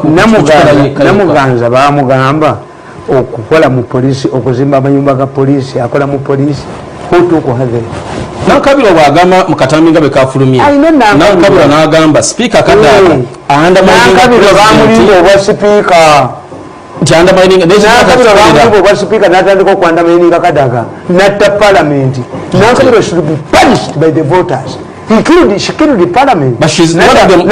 Namuganza bamugamba okukola mu polisi okuzimba amayumba ga polisi akola mu polisi otuko have Nankabirwa bwagamba mu katambi nga bekafulumye Nankabirwa n'agamba speaker Kadaga Nankabirwa bamulinda obwa speaker Nankabirwa speaker natandika okwandamaininga Kadaga natta parliament Nankabirwa should be punished by the voters. She killed the parliament. But she's one of them. Blue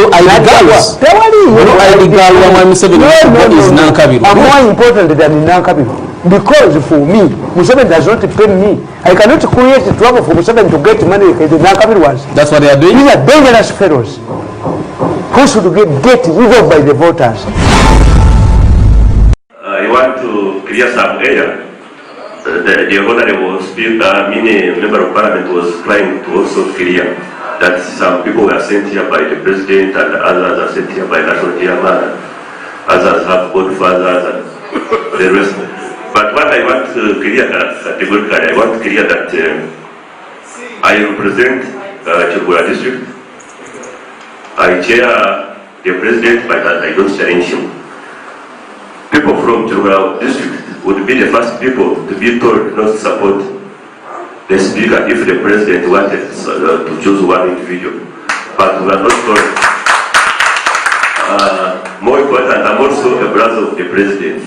eyed girls. Blue eyed girl is Nankabirwa. I'm more important than Nankabirwa. Because for me, Museveni does not pay me. I cannot create trouble for Museveni to get money like the Nankabirwas. That's what they are doing? These are dangerous fellows who should get rid by the voters. I want to clear some area. The honorable speaker, member of parliament, was trying to also clear that some people were sent here by the president and others are sent here by national chairman. Others have godfathers and the rest. But what I want to clear categorically, I want to clear that I represent Chirugura district. I chair the president, but I don't challenge him. People from Chirugura district would be the first people to be told not to support the speaker if the president wanted to choose one individual. But we are not told. More important, I'm also a brother of the president.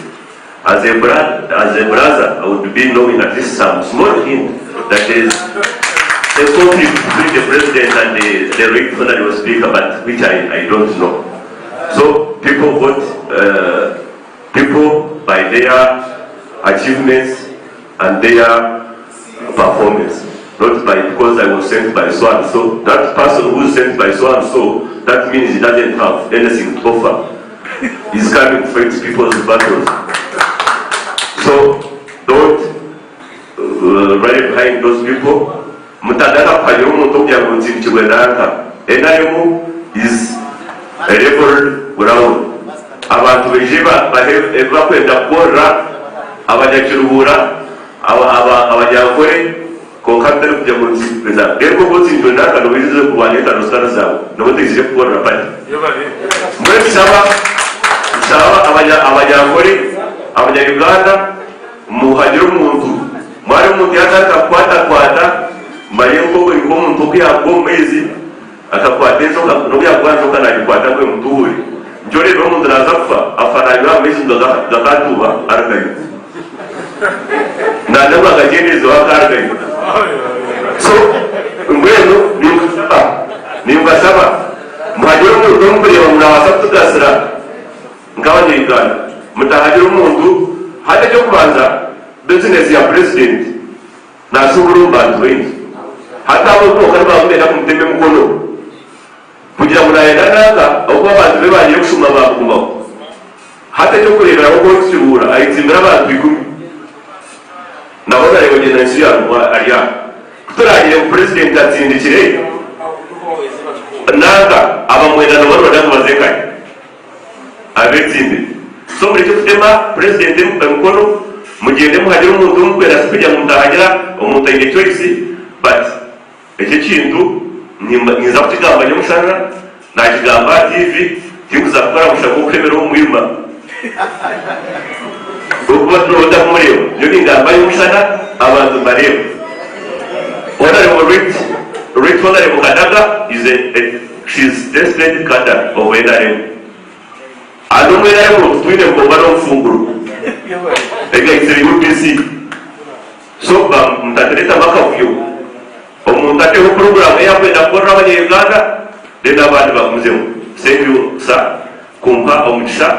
As a brother, I would be knowing at least some small hint that there is a conflict between the president and the right honorable speaker, but which I don't know. So people vote people by their achievements and their performance, not by because I was sent by so and so. That person who is sent by so and so, that means he doesn't have anything to offer. He's coming to fight people's battles. So don't ride behind those people. Mutadara payomu tokya kunti chibwenaka. NRM is a rebel ground. Abantu bejiba bakwenda kora abanyakirubura abanyakore konkambere kujya kunti peza. Eko kunti ndonaka no bizize kubaneka no stara zabo. No mutizire kora pati. Mwe saba abanyakore abanyaganda muhajira umuntu mwari umuntu yataka kwata mayengo ko umuntu kuyako mezi akakwata enzoka no yakwanzoka nayikwata kwe muturi njore no umuntu nazafa afaranywa mezi ndagatuba arakayo Nandama agajendezo wakarga. So, ngweno nimbasaba muhagire umuntu umureba murabasa tugasira ngabanyigana mutahagire umuntu hata cyo kubanza business ya president nasuburu bantu wengi hata abo ko karba bamena kumtembe mukono kugira murayenda nanga uko abantu be bagiye gushuma bakuma hata cyo kurebera uko kusubura ayitsimbira abantu bikumi nabona rero generation ya ariya turagire president atsindikire nanga abamwenda no bano bazekanye abetsinde so muri cyo tema president mukono mugende muhagire umuntu umkwera kujya mutahagira umuntu ayige choice but icyo kintu niza kutigamba nyamushana na kigamba TV kibuza gukora mushaka kwemera umwima ubwo ndoda kumureba yo ngamba y'umushana abantu bareba Rick Honorable Kadaga she's destined cadre of NRM. I don't know between them for one funguru. Against the UPC. So, Mtatereta Makavio. Omuntate who program airplane for Rama Uganda, then about museum. Same you, sir. Kumpa Omisha.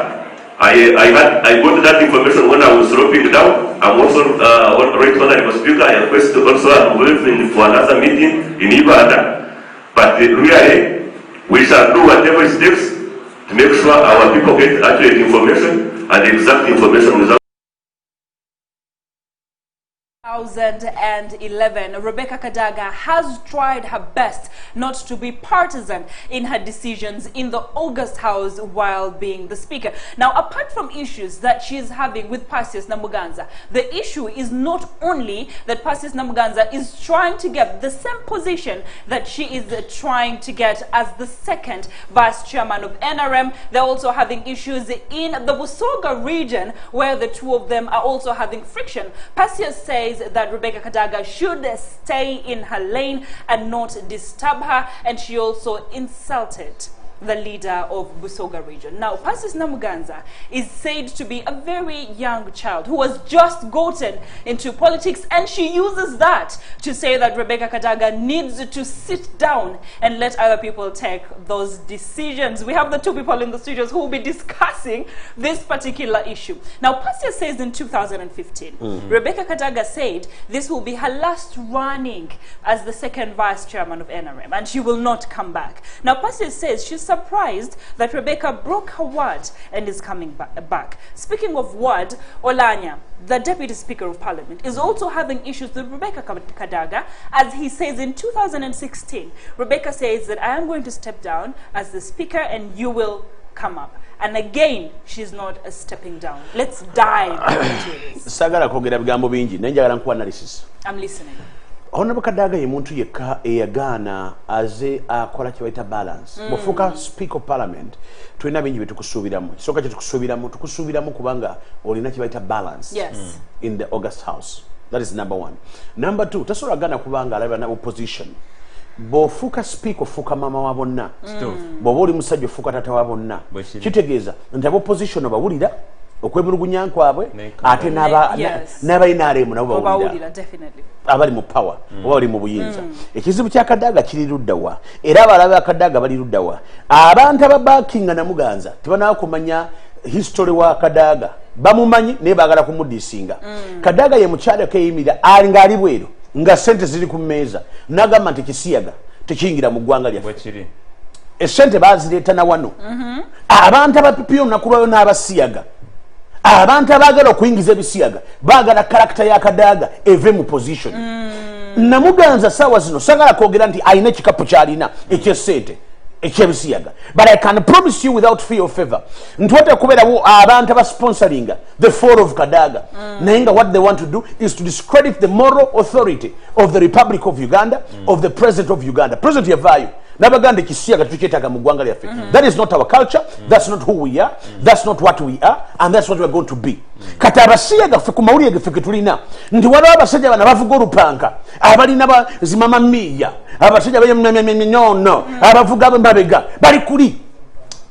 I got that information when I was roping down. I'm also right honorable speaker. I requested also a waiting for another meeting in Ibadan. But really, we shall do whatever it takes to make sure our people get accurate information and exact information without 2011, Rebecca Kadaga has tried her best not to be partisan in her decisions in the August House while being the Speaker. Now, apart from issues that she is having with Perseus Namuganza, the issue is not only that Perseus Namuganza is trying to get the same position that she is trying to get as the second Vice Chairman of NRM. They're also having issues in the Busoga region where the two of them are also having friction. Perseus says that Rebecca Kadaga should stay in her lane and not disturb her, and she also insulted the leader of Busoga region. Now, Perseus Namuganza is said to be a very young child who was just gotten into politics, and she uses that to say that Rebecca Kadaga needs to sit down and let other people take those decisions. We have the two people in the studios who will be discussing this particular issue. Now, Perseus says in 2015, Rebecca Kadaga said this will be her last running as the second vice chairman of NRM, and she will not come back. Now, Perseus says she's surprised that Rebecca broke her word and is coming back. Speaking of word, Olanya, the Deputy Speaker of Parliament, is also having issues with Rebecca Kadaga, as he says in 2016. Rebecca says that I am going to step down as the Speaker and you will come up. And again, she's not stepping down. Let's dive into this. Sagara kogera bigambo bingi, nenjagala nkuwa analysis. I'm listening. Honorable Kadaga ye muntu yekka eyagaana aze akola kibaita balance. Bofuka Speaker of Parliament tulina bingi betukusuubiramu. Kisoka kye tukusuubiramu kubanga olina kibaita balance. Yes. In the August House. That is number one. Number two, tasobola gana kubanga alaba na opposition. Bofuka Speaker ofuka mama wa bonna. Bw'oba oli musajja ofuka tata wa bonna. Kitegeeza nti opposition obawulira okwemulugunya nkwabwe ate n'abayinaaremu nabo bawulira abali mu power oba bali mu buyinza. Ekizibu kya Kadaga kiri luddawa era abalabe ba Kadaga bali luddawa. Abantu ababakinga Namuganza tebanakumanya history wa Kadaga bamumanyi naye baagala kumudisinga. Kadaga ye mukyala keyimira alinga ali bweru nga sente ziri ku mmeeza n'agamba nti kisiyaga tekiyingira mu ggwanga lyaffe. Esente bazireeta na wano abantu abapipiyo olunaku lwayo n'abasiyaga. Abantu abaagala okuyingiza ebisiyaga baagala karakita ya Kadaga eve mu position. Namuganza saawa zino sagala kwogera nti alina ekikapu kyalina ekyesente ekyebisiyaga, but I can promise you without fear of favor nti watakubeerawo abantu abasponsoringa the fall of Kadaga naye nga what they want to do is to discredit the moral authority of the Republic of Uganda, of the President of Uganda. President yavaayo n'abaganda ekisiyaga tukyetaaga mu ggwanga lyaffe. That is not our culture, that's not who we are, that's not what we are, and that's what we are going to be. Kati abasiyaga ffe ku mawulire geffe ke tulina nti waliwo abasajja bano abavuga olupanka abalina zimama miya abasajja abavuga mabega bali kuli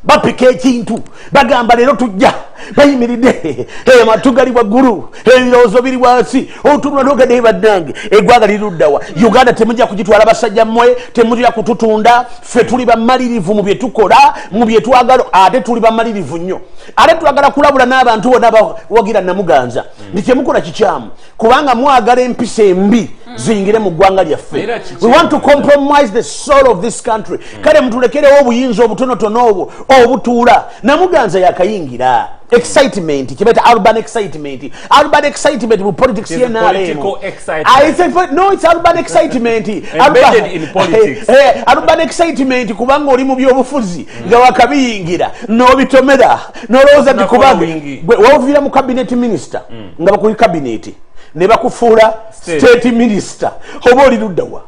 bapika ekintu bagamba leero tujja bayimiridde matugali waggulu ebirowoozo biri wansi otunula nogadde bannange eggwanga liruddawa Uganda temujja kugitwala basajja mmwe temujja kututunda ffe tuli bamalirivu mu bye tukola mu bye twagala ate tuli bamalirivu nnyo ate twagala kulabula n'abantu bonna bawagira Namuganza nti temukola kikyamu kubanga mwagala empisa embi ziyingire mu ggwanga lyaffe. We want to compromise the soul of this country. Kale mutulekerewo obuyinza obutonotono obwo obutuula. Namuganza yakayingira excitement kibeta urban excitement with politics here now. I say no, it's urban excitement. Embedded in politics. Urban excitement kubanga oli mu byobufuzi nga wakabiyingira no bitomera no loza dikubanga wavira mu cabinet minister nga bakuli cabinet ne bakufuula state minister oba oli luddawa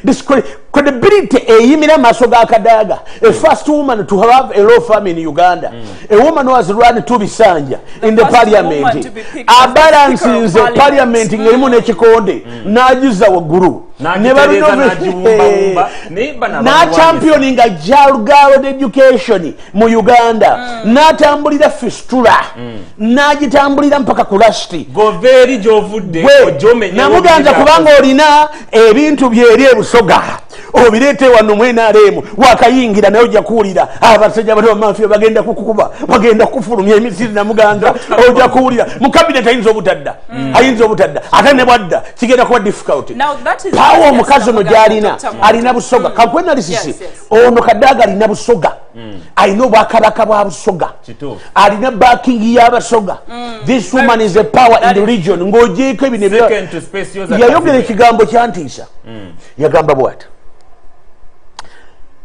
this credibility eyimira maaso ga Kadaga, a first woman to have a law firm in Uganda, a woman who has run to Bisanja in the parliament, a balance in the parliament ngerimu nekikonde najuza waggulu na championing a girl education mu Uganda natambulira fistula nagitambulira mpaka kulasti goveri jovudde ojome Namuganza kubanga olina ebintu byeri ebusoga obirete wano mwena remu wakayingira nayo ojja kuwulira abasajja bano mafia bagenda kukukuba bagenda kufulumya emisiri Namuganza ojja kuwulira mu cabinet ayinza obutadda ate ne bwadda kigenda kuba difficult. Pawo omukazi ono gyalina alina busoga kakwena lisisi ono Kadaga alina busoga alina obwakabaka bwa busoga alina backing y'abasoga. This woman is a power in the region ng'ogyeko ebinebyo yayogera ekigambo kyantiisa yagamba bw'ati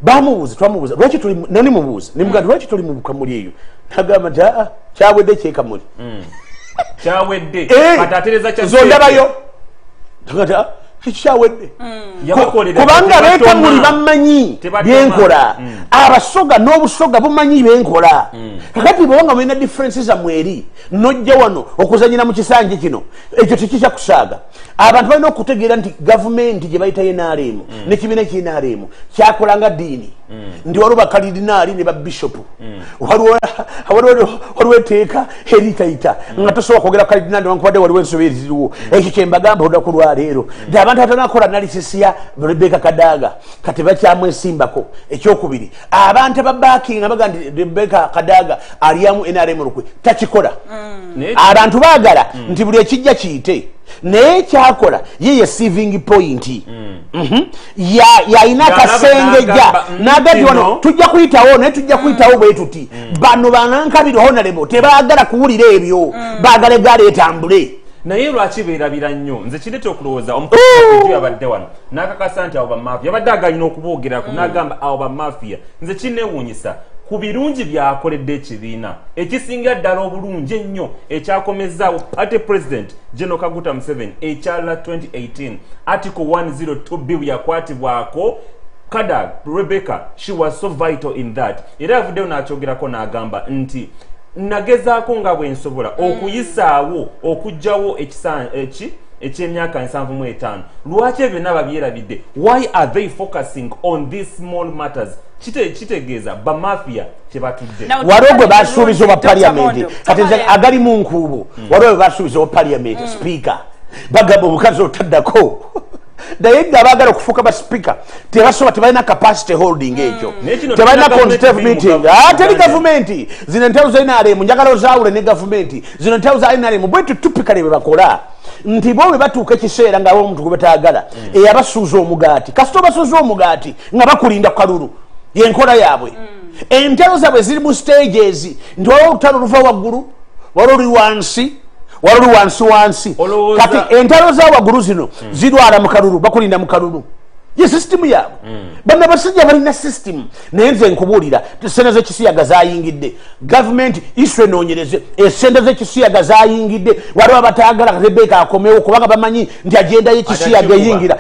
bamubuuza twamubuuza lwaki tuli nani mubuuza nimuganda lwaki tuli mu bukamuli eyo nagamba nti kyawedde kyekamuli kyawedde katatereza kya zondabayo tagata kyawedde kubanga bekamuli bamanyi byenkola abasoga n'obusoga bumanyi byenkola kakati bwanga mulina differences amweri nojja wano okuzanyira mu kisanje kino ekyo tekikya kusaaga. Abantu balina okutegeera nti gavumenti gye bayita NRM n'ekibiina ky'NRM kyakolanga ddiini ndi waliwo bakaridinaali ne babishopu waliwo etteeka eritayita nga tosobola kwogera karidinaali newankubadde waliwo ensobi eziriwo. Ekyo kyembagamba olunaku lwa leero nti abantu atanakola analysis ya Rebecca Kadaga kati bakyamwesimbako. Ekyokubiri abantu ababakinga baga nti Rebecca Kadaga aliyamu NRM lukwe takikola. Abantu baagala nti buli ekijja kiyite naye kyakola ye receiving point yayina kasengejja nagati wano tujja kuyitawo naye tujja kuyitawo bwe tuti bano banankabiri honorable tebaagala kuwulira ebyo baagala egaala etambule. Naye lwaki beerabira nnyo nze kireeta okulowooza omukazi yabadde wano n'akakasa nti abo bamafia yabadde aganyina okuboogerako n'agamba abo bamafia nze kinneewuunyisa ku birungi byakoledde ekibiina ekisinga ddala obulungi ennyo ekyakomezaawo ate president General Kaguta Museveni ekyala 2018 article 102 bill yakwatibwako Kadaga Rebecca she was so vital in that era yavuddeyo n'akyogerako n'agamba nti nagezaako nga bwe nsobola okuyisaawo okugjawo eky'emyaka 75 lwaki ebyo byonna babyerabidde. Why are they focusing on these small matters? Kitegeeza bamafia kyebatudde waliwo gwe basuubiza oba parliament kati agali mu nkuubo waliwo bwe basuubiza oba parliament speaker bagamba omukazi otaddako naye nga baagala okufuuka ba speaker tebasobola tebalina capacity holding ekyo tebalina constitutive meeting teri gavumenti zino entabu za NRM njagala ozaawule ne gavumenti zino entabu za NRM bwetu typically bwe bakola nti bo bwe batuuka ekiseera nga omuntu gwe bataagala eyabasuuza omugaati kasita obasuuza omugaati nga bakulinda ku kalulu yenkola yaabwe. Entalo zaabwe ziri mu stages nti waliwo olutalo luva waggulu waliwo luli wansi kati entalo za waggulu zino zirwala mu kalulu bakulinda mu kalulu ye system yaabwe. Bano basajja balina system naye nze nkubuulira sente z'ekisiyaga zayingidde gavumenti iswe noonyereze esente z'ekisiyaga zayingidde waliwo abataagala Rebecca akomewo kubanga bamanyi nti agenda y'ekisiyaga eyingira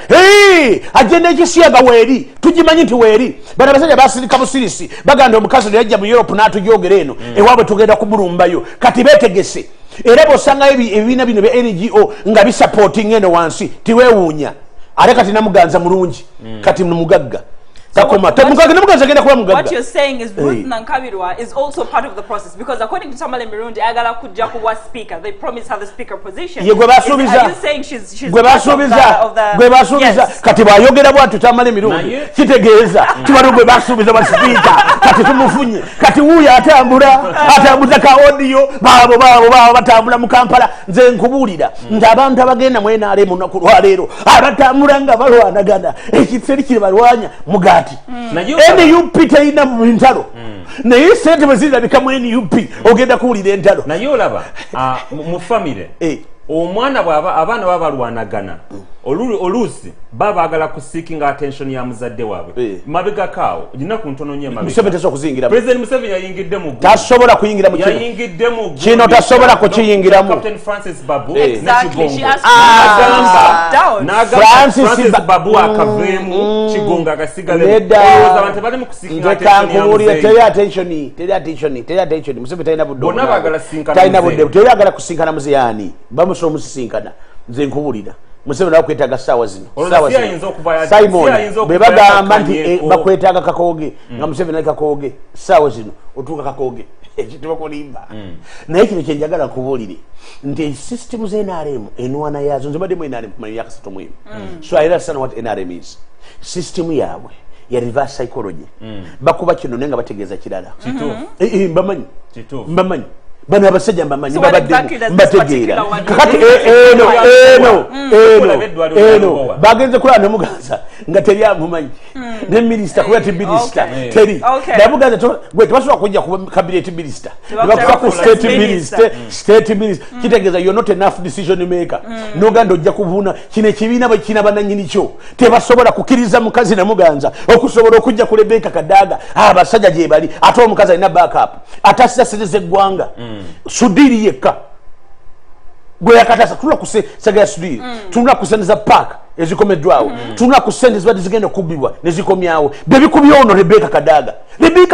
agenda y'ekisiyaga weeri tugimanyi nti weeri. Bano abasajja basirika busirisi baganda omukazi no yajja mu Europe n'atugyogera eno ewaabwe tugenda kumulumbayo kati beetegese era bw'osangayo ebibiina bino bya NGO nga bisupporting eno wansi tiweewuunya ate kati Namuganza mulungi kati mugagga what you're saying is Ruth Nankabirwa is also part of the process, because according to Tamale Mirundi Agala Kujaku was speaker, they promised her the speaker position. Are you saying she's part of the yes. Kati bayogera bwatu Tamale Mirundi kitegeeza kibarugo basubiza ba speaker kati tumufunye kati uya atambuza ka audio babo batambula mu Kampala nze nkubulira nti abantu abagenda mwena ale munaku lwaleero abatambula nga balwanagana ekitseri kiri balwanya mugati NUP tayina mu ntalo naye sente bwezirabika mu NUP ogenda kuwulira entalo naye olaba mu family omwana abaana babalwanagana oluusi babaagala kuseekinga attention ya muzadde waabwe mabega kaawo olina ku ntono nnyo mabega President Museveni yayingidde mu tasobola kuyingira mu kino tasobola kukiyingiramu Captain Francis Babu Francis Babu akaveemu Kigonga agasigale abantu bali mu kuseekinga attention teri attention Museveni talina budde bonna baagala sinkana talina budde teri agala kusinkana muzeyani bamusobola musisinkana nze nkubulira Museveni akwetaaga sawa zino Simon bebagamba nti bakwetaaga kakooge nga Museveni ali kakooge sawa zino otuuka kakooge ekitubakulimba naye kino kyenjagala nkubuulire nti system z'NRM enwana yazo nze badde mu NRM kumanya myaka 3 so I understand what NRM is system yaabwe ya reverse psychology bakuba kino nenga bategeeza kirala mbamanyi bana abasajja mbamanyi babadde mbategeera kakati eno bagenze kula nemuganza nga teri amumanyi ne minister kuba minister teri nabuganza gwe twasobola kujja ku cabinet minister bakuba ku state minister kitegeeza you're not enough decision maker noganda ojja kubuna kine kibiina bakina bananyini kyo tebasobola kukiriza mukazi namuganza okusobola okujja ku Rebecca Kadaga abasajja gye bali ate omukazi alina backup atasasirize eggwanga Sudiri yeka gwe yakatasa tula kusega Sudiri tula kusendeza park ezikomeddwawo tula kusendeza badi zigenda kubibwa nezikomyawo bebi kubyono Rebecca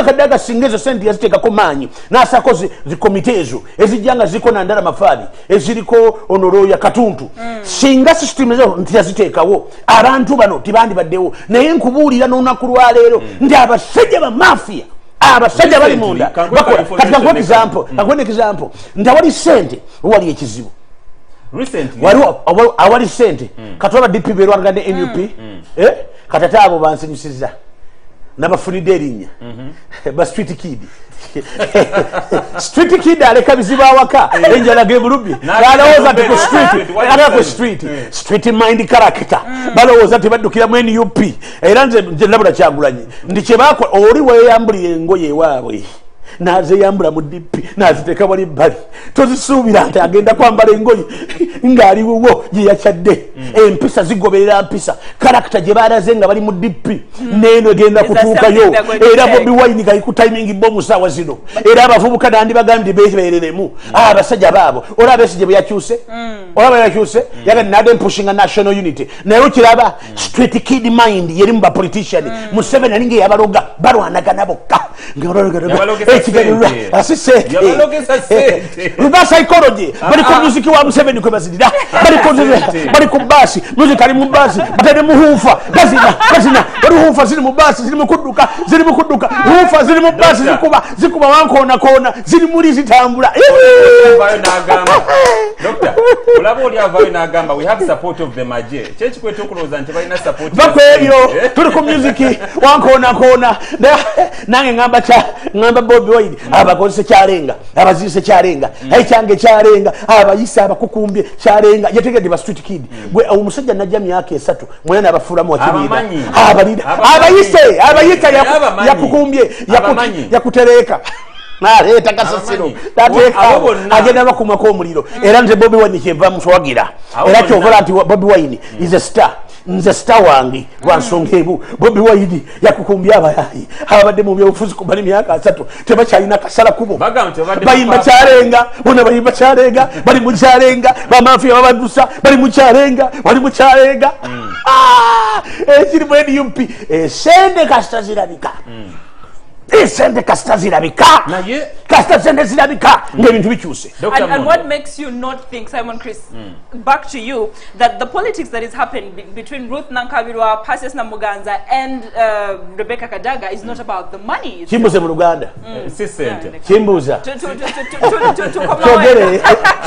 Kadaga singezo sendi yaziteka komanyi nasakozi zikomitezo ezijanga ziko na ndala mafadi eziriko onoroya katuntu singa system ezo ntiyazitekawo abantu bano tibandi baddewo naye nkubulira n'onakulwa leero ndi abasajja ba mafia abasajja bali munda katika kwa example ndawali sente wali ekizibu recently awali sente katwala DP berwangane NUP katata abo bansinyisiza nabafunide erinnya ba street kid aleka bizibu awaka enjala gebulubi balowooza ti ku street mind character balowooza ti baddukira mu NUP era nze ndabula Kyagulanyi ndi kyebakwa oli weyambulira engoye ewaabwe nazeyambula mu DP naziteka wali bali tozisuubira nti agenda kwambala engoye ng'ali wuwo gye yakyadde empisa zigoberera mpisa karakita gye baalaze nga bali mu DP neeno egenda kutuukayo era Bobi Wine gayiku timing bomu saawa zino era abavubuka nandi bagambye beebereremu abasajja baabo olaba Besigye bwe yakyuse yagandi nade pushing national unity naye okiraba street kid mind yeri mu bapolitician Museveni alinga yabaloga balwanagana bokka Reverse psychology bali ku music wa Museveni kwe bazidira bali ku basi music ali mu basi batade muhufa bazina bali hufa ziri mu basi ziri mu kudduka hufa ziri mu basi zikuba wankona ziri muri zitambula Doctor ulabo oli avayo nagamba we have support of the maje chechi kwetu okuloza nti balina support bakwebyo tuli ku music wankona nange ngamba Bobi Wine abakozese kyalenga abazise kyalenga ayicyange kyalenga abayisa abakukumbye kyalenga yategedde ba street kid gwe omusajja najja myaka 3 mwana abafuramu wakibiida abayita yakukumbye yakutereka leta kasasiro agenda bakumako omuliro era nze Bobi Wine kyeva muswagira era kyokola nti Bobi Wine is a star nze star wange lwansonga ebu Bobi Wine yakukumbya abayayi abadde mu byobufuzi kumali myaka 3 tebakyalina kasala kubo bayimba kyalenga bona bayimba kyalenga bali mu kyalenga bamafia babadusa bali mu kyalenga bali mu kyalenga ekiri mu NUP sende kasita zirabika esente kasita zirabika kasita sente zirabika ng'ebintu bikyuse. And what makes you not think, Simon Chris, back to you, that the politics that is happening between Ruth Nankabirwa, Perseus Namuganza and Rebecca Kadaga is not about the money? Chimbuze mu Luganda. Chimbuza.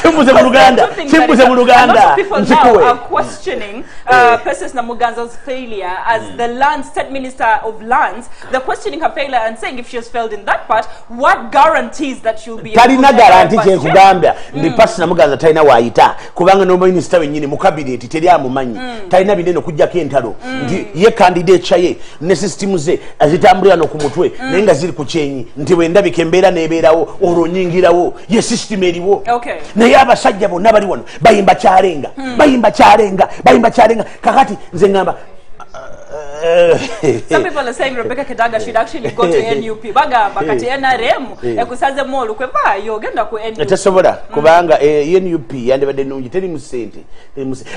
Chimbuze mu Luganda. Chimbuze mu Luganda. People now are questioning Perseus Namuganza's failure as the state minister of lands. They're questioning her failure and saying if she has failed in that part, what guarantees that she'll be able to talina guarantee kye kugambya ndi Perseus Namuganza talina waayita kubanga no minisita wennyini mu cabinet teri amumanyi talina binene okujjako entalo nti ye candidature ye ne system ze azitambulira no ku mutwe naye nga ziri ku kyenyi nti bwe ndabika embeera neebeerawo olwo nyingirawo ye system eriwo naye abasajja bonna bali wano bayimba kyalenga bayimba kyalenga kakati nze ngamba some people are saying Rebecca Kadaga should actually go to NUP. Baga bakati NRM ekusaze molu kwe ba yogenda ku NUP. Tasobola kubanga NUP yandibadde nungi teri mu sente.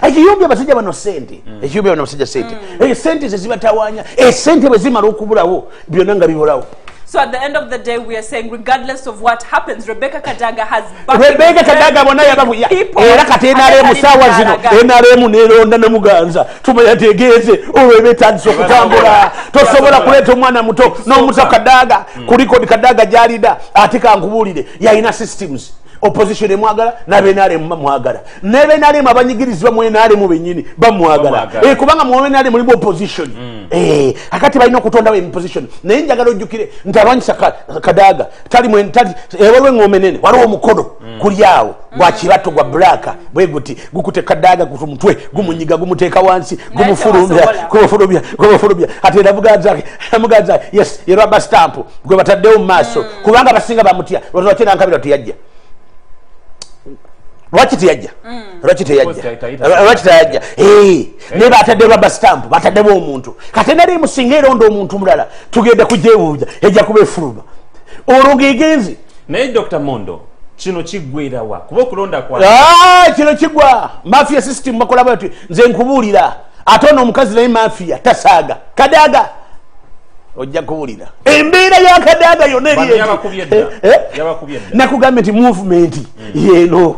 Akiyobya basajja bano sente. Ekiyobya bano basajja sente. Sente zezibatawanya. Sente bwe zimala okubulawo byonna nga bibulawo. So at the end of the day, we are saying, regardless of what happens, Rebecca Kadaga has Rebecca Kadaga bona yabavuya era kati NRM sawa zino NRM neronda ne Muganza tumayategeze olwebetandisa okutambula tosobola kuleta omwana muto n'omusa Kadaga kuliko Kadaga jalida ate kankubulire yalina systems opposition emwagala n'abenaremu bamwagala n'abenaremu abanyigirizibwa mu NRM benyini bamwagala kubanga mu NRM mulimu opposition akati balina okutondawo position naye njagala ojjukire nti alwanyisa Kadaga tali ewaliwo eng'ombe nene waliwo omukono kuli awo gwa kibato gwa black bwe guti gukute Kadaga ku mutwe gumunyiga gumuteeka wansi gumufulumya ate Namuganza yes ye rubber stamp gwe bataddewo mu maaso kubanga basinga bamutya lwaki Nankabirwa teyajja lwaki teyajja ne batadde rubber stamp bataddewo omuntu kati nali musinga eronda omuntu mulala tugenda kujebuuja ejja kuba efuluma olwogegenzi naye Dr. Mondo kino kiggwerawa kuba okulonda kwa kino kigwa mafia system bakola bati nze nkubuulira ate ono omukazi naye mafia tasaaga Kadaga ojja kuwulira embeera ya Kadaga yonna eri nakugambye nti movement yeno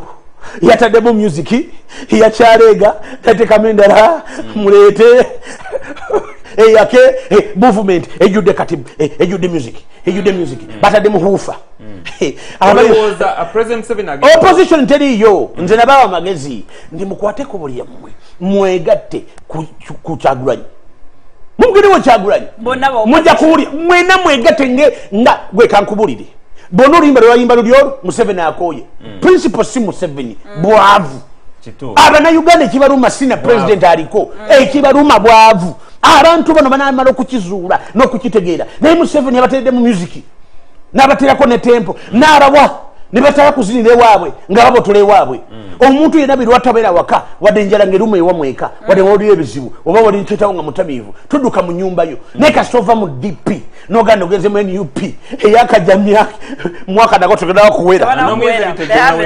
yataddemu music yakyalega tatekamendala mulete eyake movement ejudde kati ejudde music bataddemu huufa opposition teriyo nze nabawa amagezi ndi mukwateko buli yammwe mwegatte ku Kyagulanyi mugiriwo Kyagulanyi mujja kuwulira mwena mwegatte nga gwe kankubulire bono limba lwayimba lulyo Museveni akoye principal si Museveni bwavu Abannayuganda ekibaluma sina president aliko ekibaluma bwavu abantu bano banamala okukizuula n'okukitegeera naye Museveni abatedde mu music n'abaterako ne tempo n'arawa ne batala kuzinira ewaabwe nga babotola ewaabwe omuntu yenna birwatabeera waka wadde enjala ng'eruma ewamweka wadde waliyo ebizibu oba wali nkyetawo nga mutamiivu tudduka mu nnyumba yo naye kasita ova mu DP n'oganda ogenze mu NUP eyakajja mwaka nako tegendawo kuwera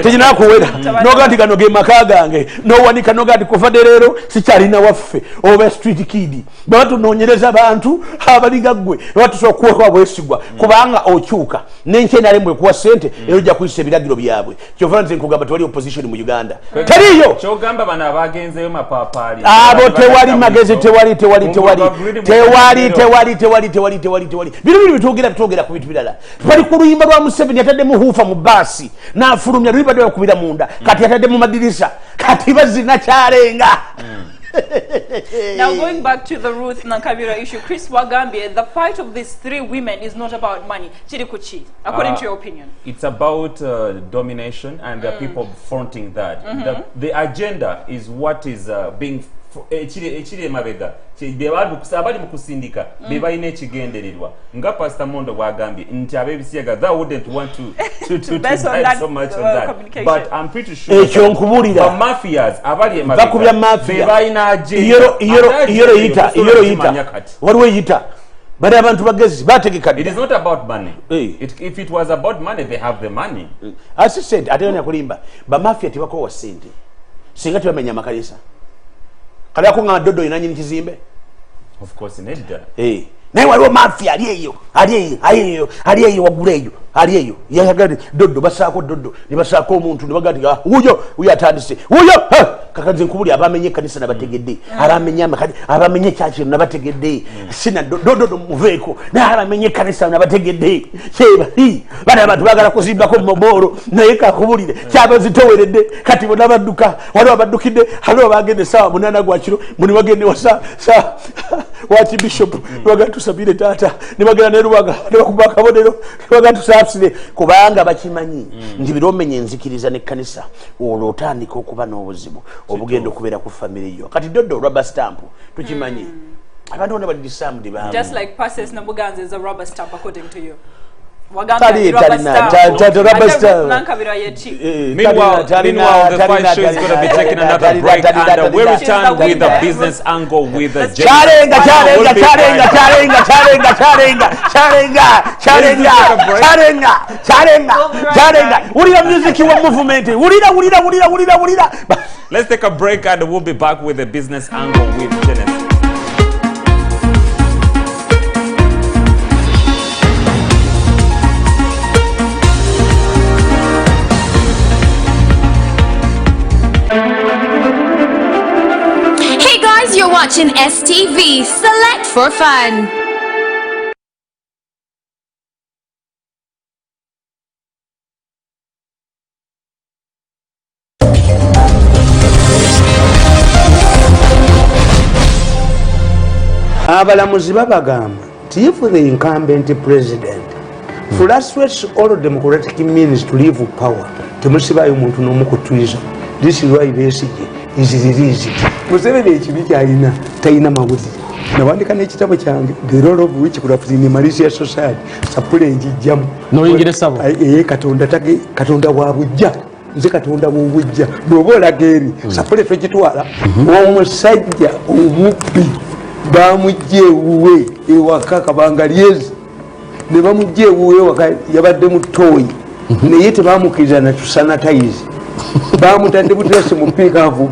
teginaba kuwera n'oganda nti gano ge maka gange n'owanika n'oganda nti kuvadde leero sikyalina waffe oba street kid baba tunoonyereza bantu abaliga ggwe baba tusobola okuwekwa bwesigwa kubanga okyuka n'enkyenalemu ekuwa ssente era ojja kuyisa ebiragiro byabwe kyova nze nkugamba tewali opposition mu Uganda teriyo kyogamba bano abagenzeyo mapapaali abo tewali magezi tewali bino bitwogera ku bintu birala bali ku luyimba lwa Museveni yatadde mu huufa mu baasi n'afulumya luli badde bakubira munda kati yatadde mu madirisa kati bazina kyalenga. Now going back to the Ruth Nankabirwa issue, Chris Wagambie, the fight of these three women is not about money. Chirikuchi, according to your opinion. It's about domination and the people fronting that. The agenda is what is being ekiri emabega abali mu kusindika be balina ekigendererwa nga Pastor Mondo bwagambye nti ab'ebisiyaga they wouldn't want to bet so much on that, but I'm pretty sure ekyo nkubulira the mafias abali emabega bakubya mafia be balina agenda iyo yita waliwo yita bali abantu bagezi bategeka. It is not about money. If it was about money, they have the money. As I said, ate yana kulimba ba mafia tibakowa sente singa tebamenya amakalisa kali ako nga dodo ina nyini kizimbe of course in edda naye waliwo mafia ali eyo wagula eyo ali eyo yagadi dodo basaako dodo ne basaako omuntu ne bagati uyo atandise uyo kakazi nkubuli abamenye kanisa nabategedde abamenye amakadi abamenye chachi nabategedde sina dodo muveeko na abamenye kanisa nabategedde seba bana abantu bagala kuzimba ko moboro naye kakubulire kyaba zitoweredde kati bona badduka waliwo baddukidde haliwo bagende sawa munana gwakiro muni bagende wasa wati bishop bagatu sabire tata ne bagenda ne rubaga ne bakubaka kabonero bagatu sapsire kubanga bakimanyi ndi biromenye nzikiriza ne kanisa olwo otandika okuba n'obuzibu obugendo kubeera ku family yo kati dodo rubber stamp tukimanyi abantu bonna bali disamdi ba just like passes Namuganza is a rubber stamp according to you. Meanwhile, the fight show is going to be taking another break, and we return with the business angle with the Charenga. Urira music wa movement. Urira. Let's take a break, and we'll be back with the business angle with Genesis. You're watching STV Select for Fun. Abalamuzi babagamba if the incumbent president frustrates all democratic means to leave power temusibayo muntu n'omukutwiza. This is why Besigye is released. Museveni ekibi kyalina talina mawulire nawandika n'ekitabo kyange the role of which could have been malicious society sapule njijjamu noyingire sabo katonda wa bujja nze katonda w'obujja bw'oba olaga eri sapule twekitwala omusajja omubbi bamujja ewuwe ewaka kabanga lyezi ne bamujja ewuwe ewaka yabadde mu ttooyi naye tebamukiriza na tusanitize bamutadde butese mu piikaavu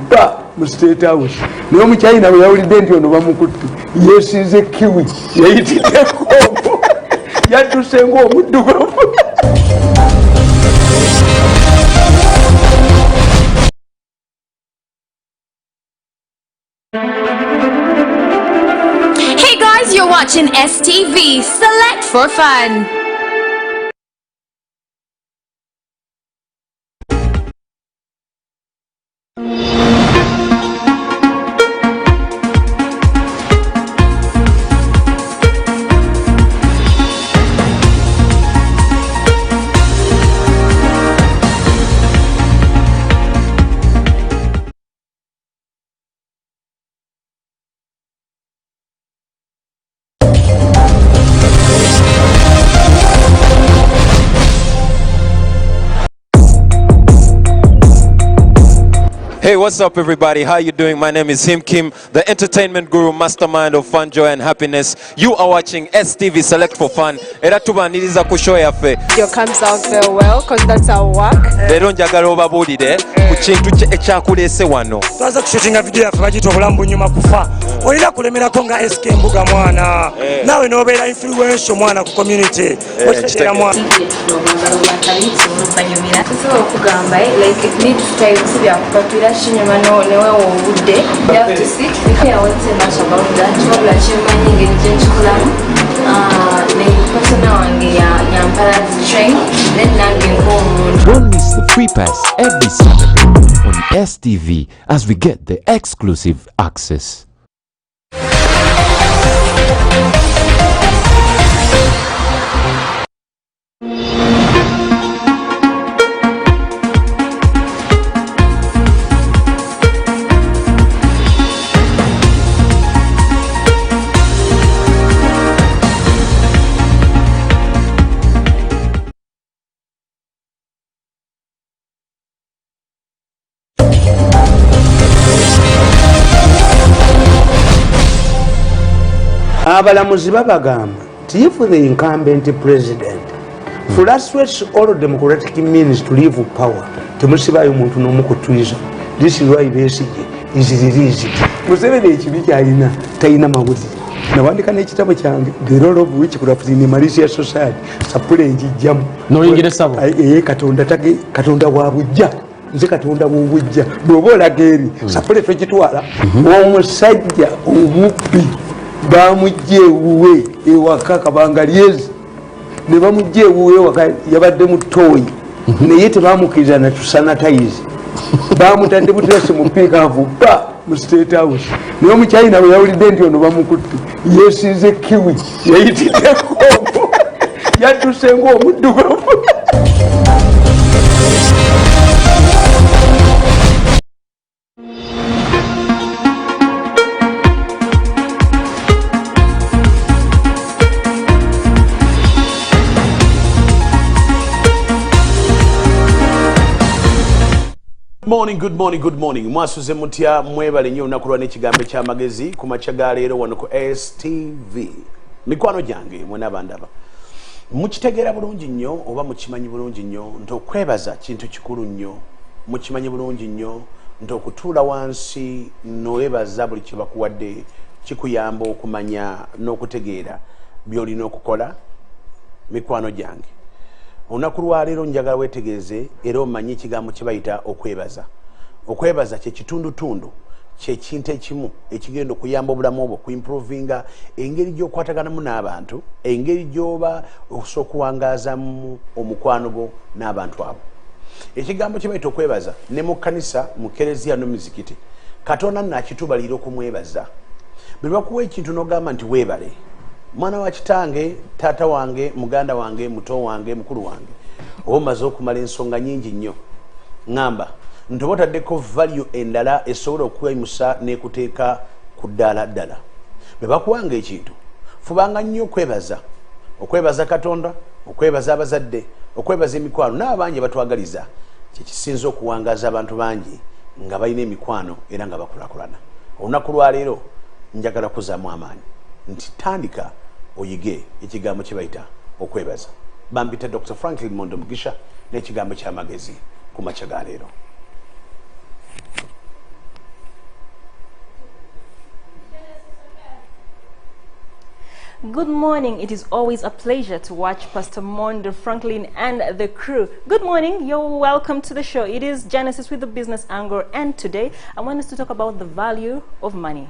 mu state house naye omukyayina bwe yawulidde nti ono bamukutte yeesize kiwi yayitiddeko yadduse ng'omuddugavu. Hey guys, you're watching STV Select for Fun. Hey, what's up everybody? How you doing? My name is Him Kim, the entertainment guru, mastermind of fun, joy and happiness. You are watching STV Select for Fun. Era tubaniriza ku show yaffe. Your comes out very well because that's our work. Lero njagala obabuulire ku kintu ekyakuleese wano. Twaza kushutinga video yaffe bagita obulamu nyuma kufa. Olina kulemerako nga SK Mbuga mwana. Nawe n'obeera influential mwana ku community. Otegeera mwana. Okugamba like need to stay kupatira shinyuma newe obudde you have to sit I won't say much about that wabula kimanyi ngeri gyenkikolamu personal wange yampala train then nange ng'omuntu. Don't miss the free pass every Saturday on STV as we get the exclusive access. Abalamuzi babagamba if the incumbent president frustrates all democratic means to leave power temusibayo muntu n'omukutwiza. This is why Besigye is released. Museveni ekibi kyalina talina mawulire nawandika n'ekitabo kyange the role of witchcraft in Malaysia society sapule njijjamu noyingira essabo katonda wa bujja nze katonda w'obujja bw'oba olaga eri sapule twekitwala omusajja omubbi bamujja ewuwe ewaka kabanga lyezi ne bamujja ewuwe ewaka yabadde mu ttooyi naye tebamukiriza na tusanatayizi bamutadde buteesi mu piikaavu ba mu state house naye omukyayina bwe yawulidde nti ono bamukutte yeesize kiwi yayitiddeko yadduse ng'omuddugavu. Good morning. Mwasuze mutya mwebale nnyo olunaku lwa n'ekigambo eky'amagezi ku makya ga leero wano ku STV. Mikwano gyange mwe n'abandaba. Mukitegeera bulungi nnyo oba mukimanyi bulungi nnyo nti okwebaza kintu kikulu nnyo. Mukimanyi bulungi nnyo nti okutuula wansi n'owebaza buli kye bakuwadde kikuyamba okumanya n'okutegeera by'olina okukola. Mikwano gyange. Olunaku lwa leero njagala weetegereze era omanyi ekigambo kye bayita okwebaza. Okwebaza kye kitundutundu kye kintu ekimu ekigenda okuyamba obulamu obwo kuimprovinga engeri gy'okwataganamu n'abantu, engeri gy'oba okusobola okuwangaazamu omukwano gwo n'abantu abo. Ekigambo kye bayita okwebaza ne mu kkanisa mu kereziya no muzikiti Katonda nakitubalira okumwebaza. Bwe bakuwa ekintu n'ogamba nti weebale. Mwana wa kitange, tata wange, muganda wange, muto wange, mukulu wange. Omaze okumala ensonga nyingi nnyo. Ngamba ntobotaddeko value endala esobola okwemusa n'ekuteeka ku ddala ddala. Bwe bakuwanga ekintu fubanga nnyo okwebaza. Okwebaza Katonda, okwebaza abazadde, okwebaza emikwano n'abangi batwagaliza. Kye kisinza okuwangaaza abantu bangi nga balina emikwano era nga bakulaakulana. Olunaku lwa leero njagala kuzaamu amaanyi nti tandika oyige ekigambo kye bayita okwebaza. Bambita Dr. Franklin Mondo Mugisha n'ekigambo ky'amagezi ku makya ga leero. Good morning. It is always a pleasure to watch Pastor Mondo Franklin and the crew. Good morning. You're welcome to the show. It is Genesis with the business angle, and today I want us to talk about the value of money.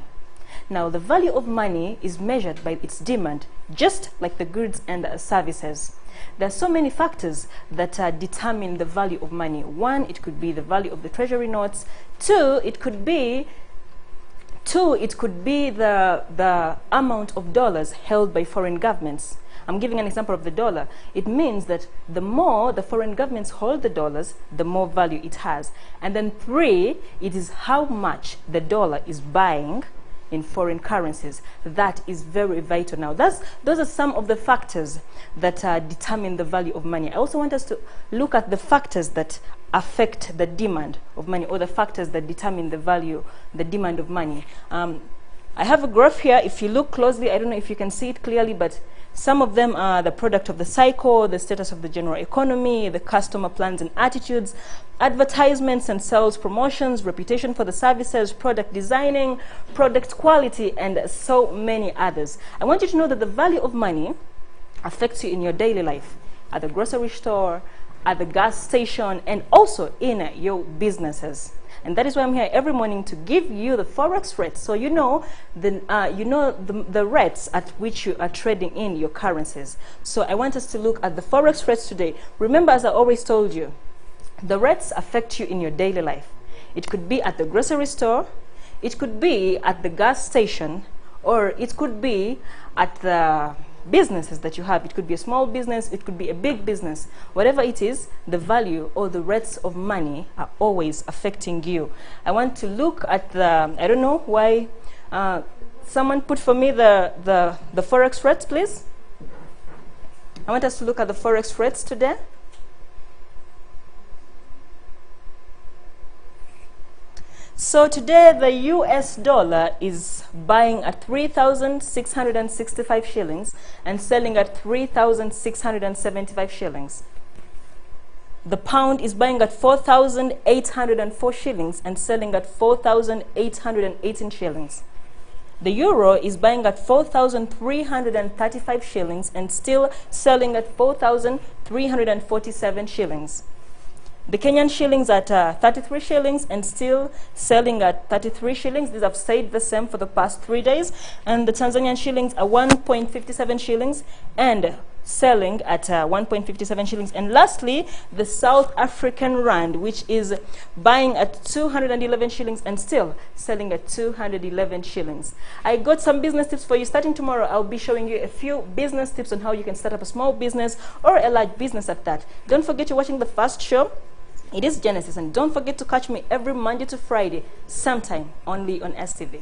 Now, the value of money is measured by its demand, just like the goods and services. There are so many factors that determine the value of money. One, it could be the value of the treasury notes. Two, it could be the amount of dollars held by foreign governments. I'm giving an example of the dollar. It means that the more the foreign governments hold the dollars, the more value it has. And then three, it is how much the dollar is buying in foreign currencies. That is very vital. Now, those are some of the factors that determine the value of money. I also want us to look at the factors that affect the demand of money, or the factors that determine the demand of money. I have a graph here. If you look closely, I don't know if you can see it clearly, but some of them are the product of the cycle, the status of the general economy, the customer plans and attitudes, advertisements and sales promotions, reputation for the services, product designing, product quality, and so many others. I want you to know that the value of money affects you in your daily life, at the grocery store, at the gas station, and also in your businesses. And that is why I'm here every morning to give you the forex rates, so you know the rates at which you are trading in your currencies. So I want us to look at the forex rates today. Remember, as I always told you, the rates affect you in your daily life. It could be at the grocery store, it could be at the gas station, or it could be at the businesses that you have. It could be a small business, it could be a big business. Whatever it is, the value or the rates of money are always affecting you. I want to look at the, I don't know why, someone put for me the forex rates, please. I want us to look at the forex rates today. So today the US dollar is buying at 3,665 shillings and selling at 3,675 shillings. The pound is buying at 4,804 shillings and selling at 4,818 shillings. The euro is buying at 4,335 shillings and still selling at 4,347 shillings. The Kenyan shillings at 33 shillings and still selling at 33 shillings. These have stayed the same for the past 3 days. And the Tanzanian shillings are 1.57 shillings and selling at 1.57 shillings. And lastly, the South African rand, which is buying at 211 shillings and still selling at 211 shillings. I got some business tips for you. Starting tomorrow, I'll be showing you a few business tips on how you can start up a small business or a large business at that. Don't forget you're watching the first show. It is Genesis, and don't forget to catch me every Monday to Friday, sometime only on STV.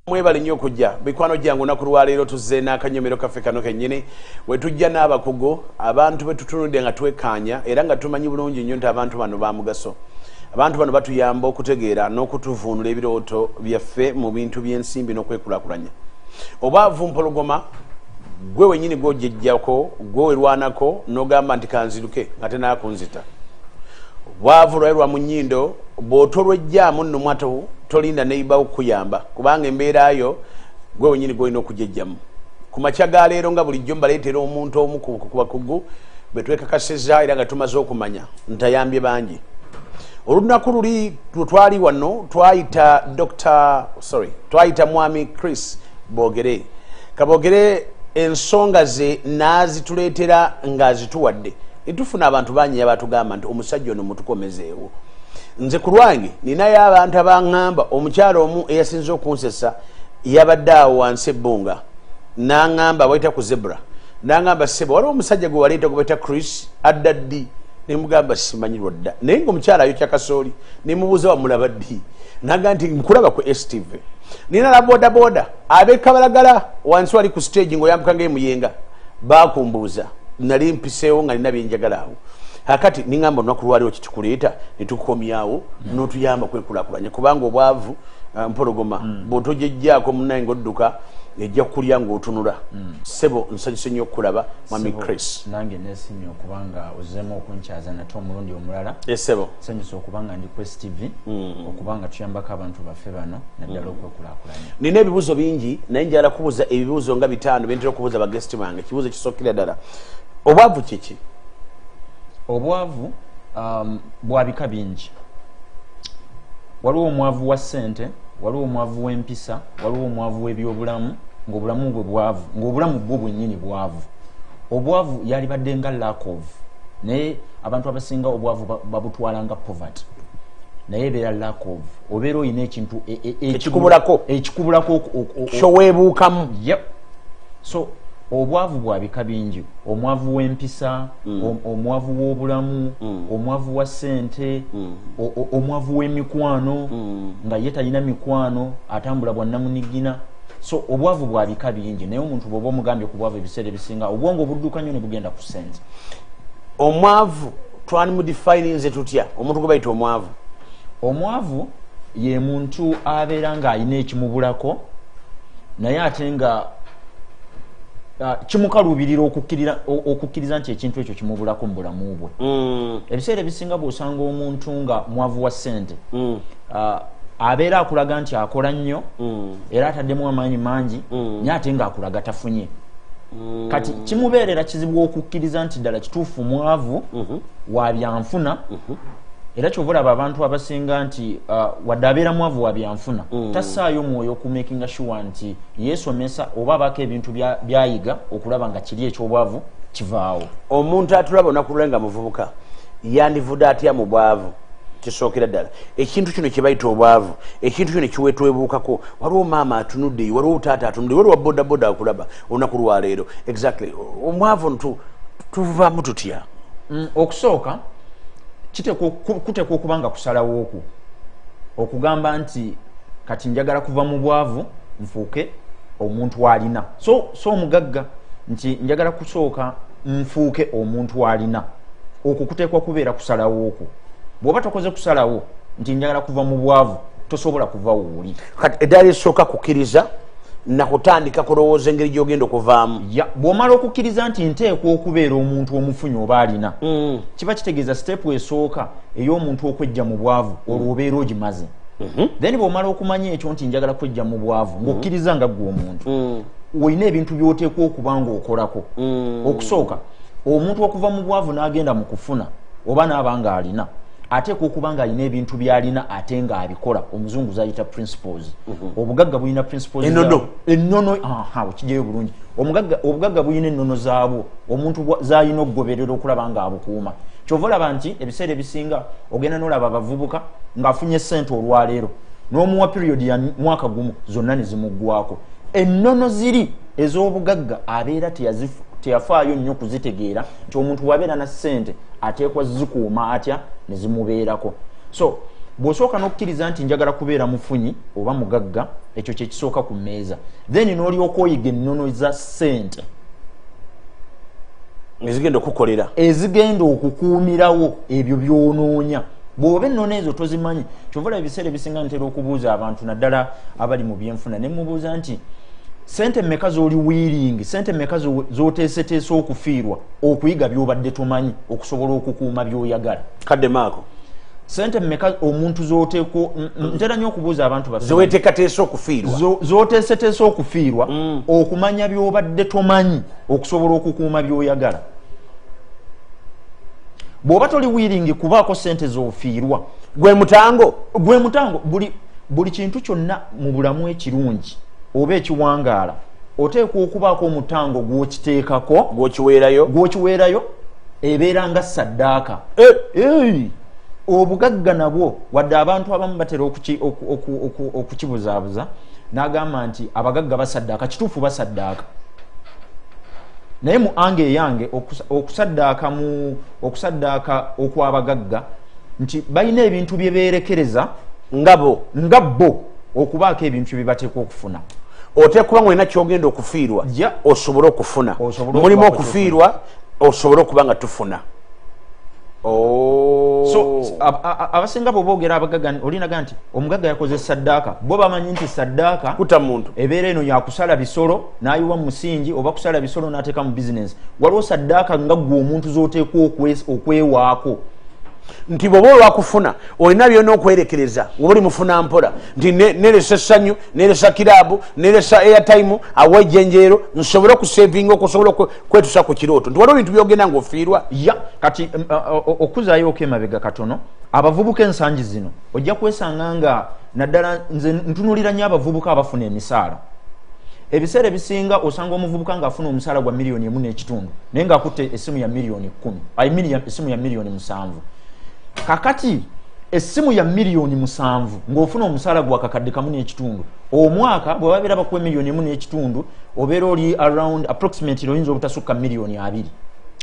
Mwebale nnyo okujja bikwano gyange olunaku lwaleero tuzze n'akanyomero kaffe kano kennyini we tujja n'abakugu abantu be tutunudde nga twekkaanya era nga tumanyi bulungi nnyo nti abantu bano ba mugaso. Abantu bano batuyamba okutegeera n'okutuvuunula ebirooto byaffe mu bintu by'ensimbi n'okwekulaakulanya. Obaavu mpologoma gwe wennyini gw'ojjejjako gwe werwanako n'ogamba nti kanziruke nga tenaakunzita. Obwavu lwali lwa mu nnyindo bw'otolwejjaamu nno mwatowu tolinda neiba okuyamba kubanga embeera yo gwe wenyini gwolina okujejjamu. Ku makya ga leero nga bulijjo mbaleetera omuntu omu ku bakugu be twekakasizza era nga tumaze okumanya ntayambye bangi. Olunaku luli twali wano twayita mwami Chris Boogere. Kaboogere ensonga ze n'azituleetera ng'azituwadde. Netufuna abantu bangi abatugamba nti omusajja ono mutukomezeewo. Nze ku lwange ninayo abantu abaŋŋamba omukyalo omu eyasinze okunsesa yabadde awo wansi ebbunga n'aŋŋamba bwayita ku zebra n'aŋŋamba ssebo waliwo omusajja gwe waleeta gwe bayita Chris adda ddi nemugamba simanyirwa dda naye ng'omukyala ayokya kasooli nemubuuza wamulaba ddi n'agamba nti nkulaba ku STV. Nina la bodaboda ab'ekabalagala wansi wali ku stage ng'oyambuka ng'emuyenga baakumbuuza nali mpiseewo nga nina byenjagala awo. Hakati ningamba olunaku lwaliwo kitikuleeta netukomyawo n'otuyamba kwekulaakulanya kubanga obwavu mpologoma bw'otojejjaako munnaye ng'odduka ejja kulya ng'otunula. Ssebo nsanyuse nnyo okulaba mwami Chris. Nange neesimye okubanga ozzeemu okunkyaza nate omulundi omulala. Ssebo nsanyuse okubanga ndi ku STV okubanga tuyambako abantu baffe bano naddala okwekulaakulanya. Nina ebibuuzo bingi naye njagala kubuuza ebibuuzo nga 5 bentera okubuuza bagesiti bange. Ekibuuzo kisookera ddala obwavu kiki? Obwavu bwabika bingi. Waliwo omwavu wa ssente, waliwo omwavu w'empisa, waliwo omwavu w'ebyobulamu, ng'obulamu bwe bwavu, ng'obulamu bwo bwennyini bwavu. Obwavu yalibadde nga lack of, naye abantu abasinga obwavu babutwala nga poverty. Naye ebeera lack of, obeera oyina ekintu ekikubulako kyoweebuukamu. Yep. So obwavu bwabika bingi. Omwavu w'empisa, omwavu w'obulamu, omwavu wa ssente, omwavu w'emikwano nga ye talina mikwano atambula bwa nnamunigina. So obwavu bwabika bingi naye omuntu bw'oba omugambye ku bwavu ebiseera ebisinga obwongo budduka nnyo ne bugenda ku ssente. Omwavu twandimudefinize tutya omuntu gwe bayita omwavu? Omwavu ye muntu abeera ng'alina ekimubulako naye ate nga kimukalubirira okukkiriza nti ekintu ekyo kimubulako mu bulamu bwe. Ebiseera ebisinga bw'osanga omuntu nga mwavu wa ssente abeera akulaga nti akola nnyo era ataddemu amaanyi mangi naye ate ng'akulaga tafunye. Kati kimubeerera kizibu okukkiriza nti ddala kituufu mwavu wa byanfuna era kyova olaba abantu abasinga nti wadde abeera mwavu wa byanfuna tassaayo mwoyo okumakinga sure nti yeesomesa oba abaako ebintu byayiga okulaba nga kiri ekyobwavu kivaawo. Omuntu atulaba olunaku lwe nga muvubuka yandivudde atya mu bwavu kisookera ddala ekintu kino kye bayita obwavu ekintu kino kiwetwebuukako waliwo maama atunudde waliwo taata atunudde waliwo bodaboda akulaba olunaku lwaleero exactly omwavu tuvaamu tutya? Okusooka kuteekwa okuba nga kusalawo okwo okugamba nti kati njagala kuva mu bwavu nfuuke omuntu alina so omugagga nti njagala kusooka nfuuke omuntu alina okwo kuteekwa kubeera kusalawo okwo. Bw'oba tokoze kusalawo nti njagala kuva mu bwavu tosobola kuva wooli. Kati eddaala esooka kukkiriza nakutandika kulowooza engeri gy'ogenda okuvaamu. Bw'omala okukkiriza nti nteekwa okubeera omuntu omufunyi oba alina kiba kitegeeza siteepu esooka ey'omuntu okwejja mu bwavu olwo obeera ogimaze. Then bw'omala okumanya ekyo nti njagala kwejja mu bwavu ng'okkiriza nga ggwe omuntu olina ebintu by'oteekwa okuba ng'okolako. Okusooka omuntu okuva mu bwavu n'agenda mu kufuna oba n'aba nga alina ateekwa okuba nga alina ebintu by'alina ate ng'abikola. Omuzungu zayita principles. Obugagga bulina principles ennono okijjayo bulungi. Obugagga bulina ennono zaabwo omuntu z'alina okugoberera okulaba ng'abukuuma. Kyova olaba nti ebiseera ebisinga ogenda n'olaba abavubuka ng'afunye ssente olwaleero n'omuwa period ya mwaka gumu zonna ne zimuggwako. Ennono ziri ez'obugagga abeera teyafaayo nnyo kuzitegeera nti omuntu wabeera na ssente ateekwa zikuuma atya ne zimubeerako. So bw'osooka n'okukkiriza nti njagala kubeera mufunyi oba mugagga ekyo kye kisooka ku mmeeza then n'olyoka oyiga ennono za ssente ezigenda okukuumirawo ebyo by'onoonya. Bw'oba ennono ezo tozimanyi kyova ebiseera ebisinga ntera okubuuza abantu naddala abali mu byenfuna ne mubuuza nti sente mmeka z'oli wiiringi sente mmeka z'oteeseteese okufiirwa okuyiga by'obadde tomanyi okusobola okukuuma by'oyagala. Kadde maako sente mmeka omuntu z'oteeko ntera nnyo okubuuza abantu zeweteekateese okufiirwa z'oteeseteese okufiirwa okumanya by'obadde tomanyi okusobola okukuuma by'oyagala. Bw'oba toli wiiringi kubaako sente z'ofiirwa gwe mutango buli kintu kyonna mu bulamu ekirungi oba ekiwangaala oteekwa okubaako omutango gw'okiteekako gw'okiweerayo ebeera nga saddaaka. Obugagga nabwo wadde abantu abamu batera okukibuzaabuza n'agamba nti abagagga basaddaaka kituufu basaddaaka naye mu ange eyange okusaddaaka okw'abagagga nti balina ebintu bye beerekereza nga bo okubaako ebintu bye bateekwa okufuna. Oteekwa kuba ng'olina ky'ogenda okufiirwa osobole okufuna mulimu okufiirwa osobole okuba nga tufuna. So abasinga bw'oboogera abagagga olinaga nti omugagga yakoze saddaaka bo bamanyi nti saddaaka kuta muntu ebeera eno yakusala bisolo n'ayiwa mu musingi oba kusala bisolo n'ateeka mu bizinensi. Waliwo saddaaka nga ggwe omuntu z'oteekwa okwewaako nti bw'oba olwakufuna olina byonna okwerekereza oba oli mufuna mpola nti neresa essanyu neresa kiraabu neresa airtime awa ejjenjeero nsobole okusevinga okusobola kwetusa ku kirooto nti waliwo ebintu byogenda ng'ofiirwa. Kati okuzaayo emabega katono abavubuka ensangi zino ojja kwesanga nga naddala nze ntunulira nnyo abavubuka abafuna emisaala. Ebiseera ebisinga osanga omuvubuka ng'afuna omusaala gwa $1.5 naye ng'akutte essimu ya $10,000 essimu ya $7,000,000. Kakati essimu ya $7,000,000 ng'ofuna omusaala gwa $1.5 omwaka bwe babeera bakuwa $1.5 obeera oli around approximately oyinza obutasukka $2,000,000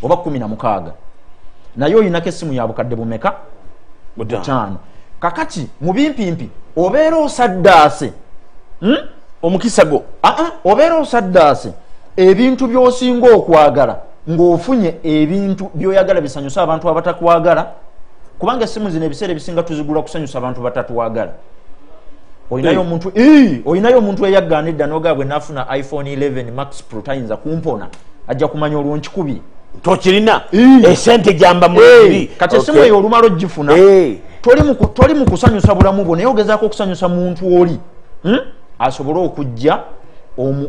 oba 16 naye oyinako essimu ya bukadde bumeka 5. Kakati mu bimpimpi obeera osaddaase omukisa go obeera osaddaase ebintu by'osinga okwagala ng'ofunye ebintu by'oyagala bisanyusa abantu abatakwagala kubanga essimu zino ebiseera ebisinga tuzigula kusanyusa abantu batatwagala. oyinayo omuntu eyagganidda n'ogabwe nafuna iPhone 11 Max Pro tayinza kumpona ajja kumanya olwo nkikubi tokirina esente jamba mu kati esimu eyo olumalo gifuna toli mu kusanyusa bulamu bwo naye ogezaako okusanyusa muntu oli asobole okujja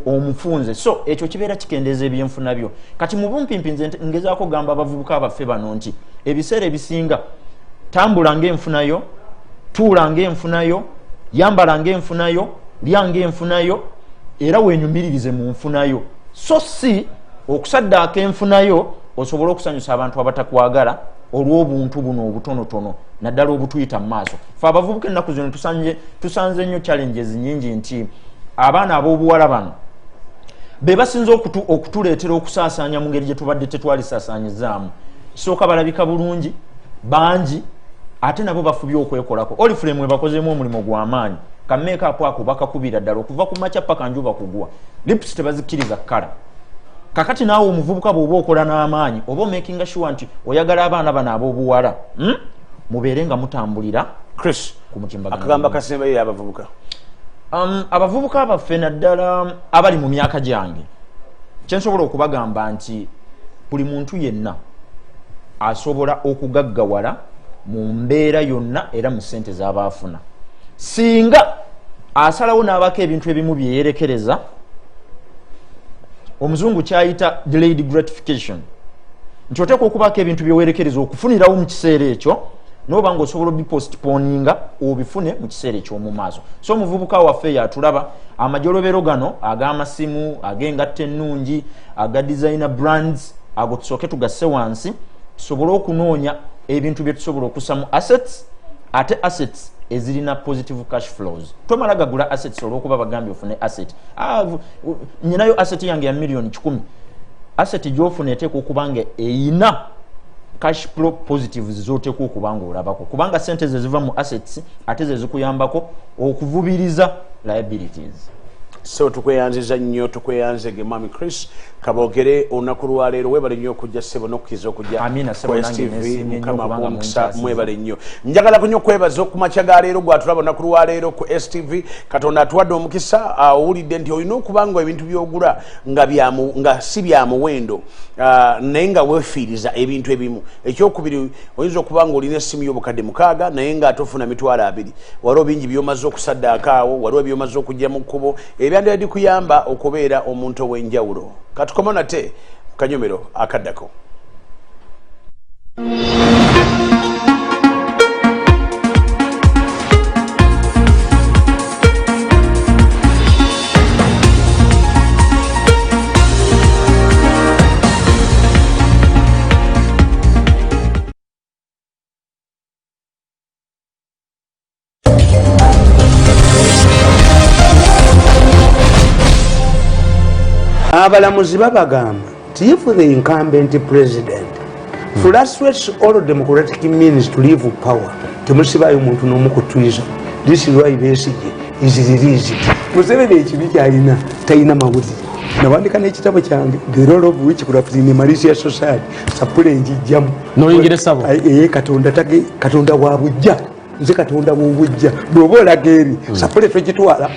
omufunze so ekyo kibeera kikendeeza ebyenfuna byo kati mu bumpimpi nze ngezaako gamba abavubuka abaffe bano nti ebiseera ebisinga tambula ng'enfunayo tuula ng'enfunayo yambala ng'enfunayo lya ng'enfunayo era weenyumiririze mu nfunayo so si okusaddaaka enfunayo osobole okusanyusa abantu abatakwagala olw'obuntu buno obutonotono naddala obutuyita mu maaso fe abavubuka ennaku zino tusanze nnyo challenges nyingi nti abaana ab'obuwala bano be basinza okutuleetera okusaasaanya mu ngeri gye tubadde tetwalisaasanyizaamu sooka balabika bulungi bangi ate nabo bafubye okwekolako Oriflame we bakozeemu omulimu gw'amaanyi kameeka ako bakakubira ddala okuva ku makya paka njuba kugwa lips tebazikkiriza kkala kakati naawe omuvubuka bw'oba okola n'amaanyi oba making sure nti oyagala abaana bano ab'obuwala mubeere nga mutambulira Chris ku mutimbagano akagamba kasembayo abavubuka abavubuka abaffe naddala abali mu myaka gyange kyensobola okubagamba nti buli muntu yenna asobola okugaggawala mu mbeera yonna era mu ssente z'abaafuna singa asalawo n'abako ebintu ebimu bye yeerekereza omuzungu kyayita delayed gratification nti oteeka okubaako ebintu bye weerekereza okufunirawo mu kiseera ekyo noba nga osobola obipostponinga obifune mu kiseera ekyomu maaso so omuvubuka waffe yatulaba amajolobero gano ag'amasimu ag'engatta ennungi aga designer brands ago tusooke tugasse wansi tusobole okunoonya ebintu bye tusobola okussa mu assets ate assets ezirina positive cash flows tomala gagula assets olw'okuba bagambye ofune asset nyinayo asset yange ya million 10 asset gy'ofuna eteeka okuba nga eyina cash flow positives zoteekwa okuba nga olabako kubanga sente ze ziva mu assets ate ze zikuyambako okuvubiriza liabilities so tukweyanziza nnyo tukweyanzege Mami Chris kabogere olunaku lwaleero webale nnyo okujja ssebo n'okkiriza okujja mukama mukisa mwebale nnyo njagala kunyo okwebaza okumakya ga leero gwatulaba olunaku lwaleero ku STV katonda atuwadde omukisa owulidde nti olina okuba nga ebintu byogula nga si bya muwendo naye nga weefiiriza ebintu ebimu ekyokubiri oyinza okuba nga olina essimu y'obukadde 6 naye nga tofuna mitwalo 2 waliwo bingi byomaze okusaddaaka awo waliwo byomaze okujja mu kkubo ebyandira bikuyamba okubeera omuntu ow'enjawulo katukoma nate kanyomero akaddako abalamuzi babagamba nti if the incumbent president frustrates all democratic means to leave power temusibayo muntu n'omu ku twiza this is why Besigye is released Museveni ekibi kyalina talina mawulire nawandika n'ekitabo kyange the role of witchcraft in a malicious society sapule njijjamu noyingire sabo katonda wa bujja nze katonda w'obujja bw'oba olaga eri sapule twegitwala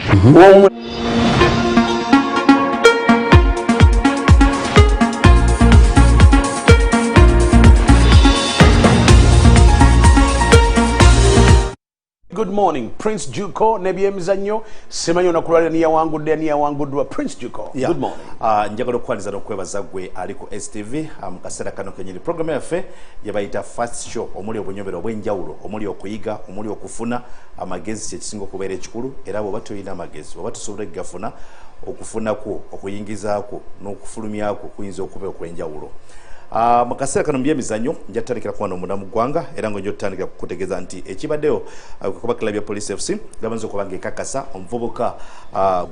Good morning, Prince Juko, nebyemizannyo simanyi onakulwalira niyawanguddwa Prince Juko. Yeah. Good morning. Njagala okukwaliza n'okwebaza gwe ali ku STV mu kaseera kano kenyini program yaffe yabayita First Show omuli obunyomero obw'enjawulo omuli okuyiga omuli okufuna amagezi kyekisinga okubeera ekikulu era bw'oba toyina amagezi bw'oba tosobola okugafuna okufunako okuyingizaako n'okufulumyako kuyinza okuba okw'enjawulo. Mu kaseera kano byemizannyo nja tutandikira kuwano munda mu ggwanga era nga nja tutandikira kukutegeeza nti ekibaddeyo kuba kilabya Police FC gabanza okuba ng'ekakasa omuvubuka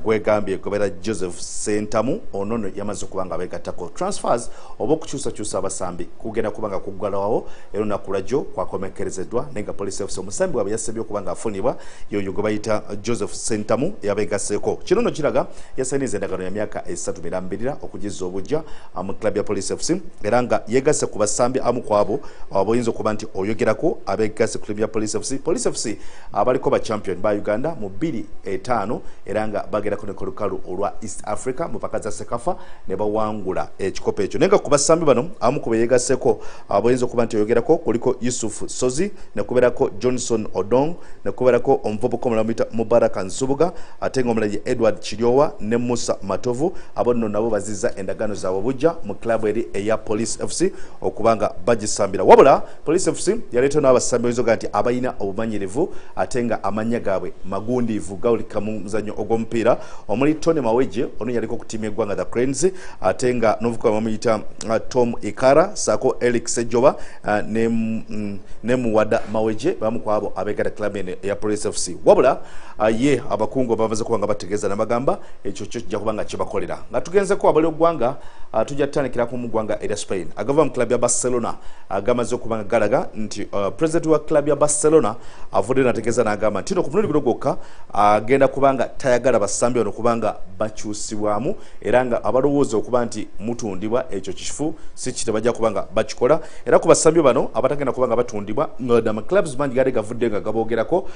gwegambye gobeera Joseph Sentamu onono yamaze okuba nga beegattako transfers oba okukyusakyusa abasambi kugenda kuba nga kuggalawo era olunaku lwajjo kwakomekerezeddwa naye nga Police FC omusambi waabwe yasabye okuba nga afunibwa yoyo gwe bayita Joseph Sentamu yabeegasseeko kino nno kiraga yasayiniza endagaano ya myaka 3 mirambirira okugizza obujja mu kilabya Police FC era nga yegasse ku basambi amu kwabo aboyinza okuba nti oyogerako abegasse ku timu ya Police FC. Police FC abaliko ba champion ba Uganda mu 2-5 era nga bagerako ne kolukalu olwa East Africa mu paka za Sekafa ne bawangula ekikopo ekyo. Nenga ku basambi bano amu ku beyegasseko aboyinza okuba nti oyogerako kuliko Yusuf Sozi ne kuberako Johnson Odong ne kuberako omuvubuka omulamu Mubaraka Nsubuga ate nga omulayi Edward Chiryowa ne Musa Matovu abo nno nabo bazizza endagano zaabwe bujja mu club eri eya Police FC okubanga bagisambira. Wabula Police FC yaleeta n'abasambi oyinza nti abayina obumanyirivu ate nga amanya gaabwe magundiivu gawulika mu muzannyo ogw'omupiira omuli Tony Maweje ono yaliko ku tiimu y'eggwanga The Cranes ate nga n'omuvubuka bamuyita Tom Ikara saako Eric Sejoba ne Muwada Maweje bamu ku abo abeegala club ya Police FC. Wabula ye abakungu bamaze kuba nga bategeeza n'abagamba ekyo kyo kijja kuba nga kibakolera nga tugenzeko abali oggwanga tujja tutandikirako mu ggwanga erya Spain agava mu club ya Barcelona agamaze okuba nga galaga nti president wa club ya Barcelona avudde nategeeza n'agamba nti no ku mulundi guno gwokka agenda kubanga tayagala basambi bano kubanga bakyusibwamu era nga abalowooza okuba nti mutundibwa ekyo kifu si kite bajja kubanga bakikola era ku basambi bano abatagenda kubanga batundibwa mu clubs mangi gade gavudde nga gaboogerako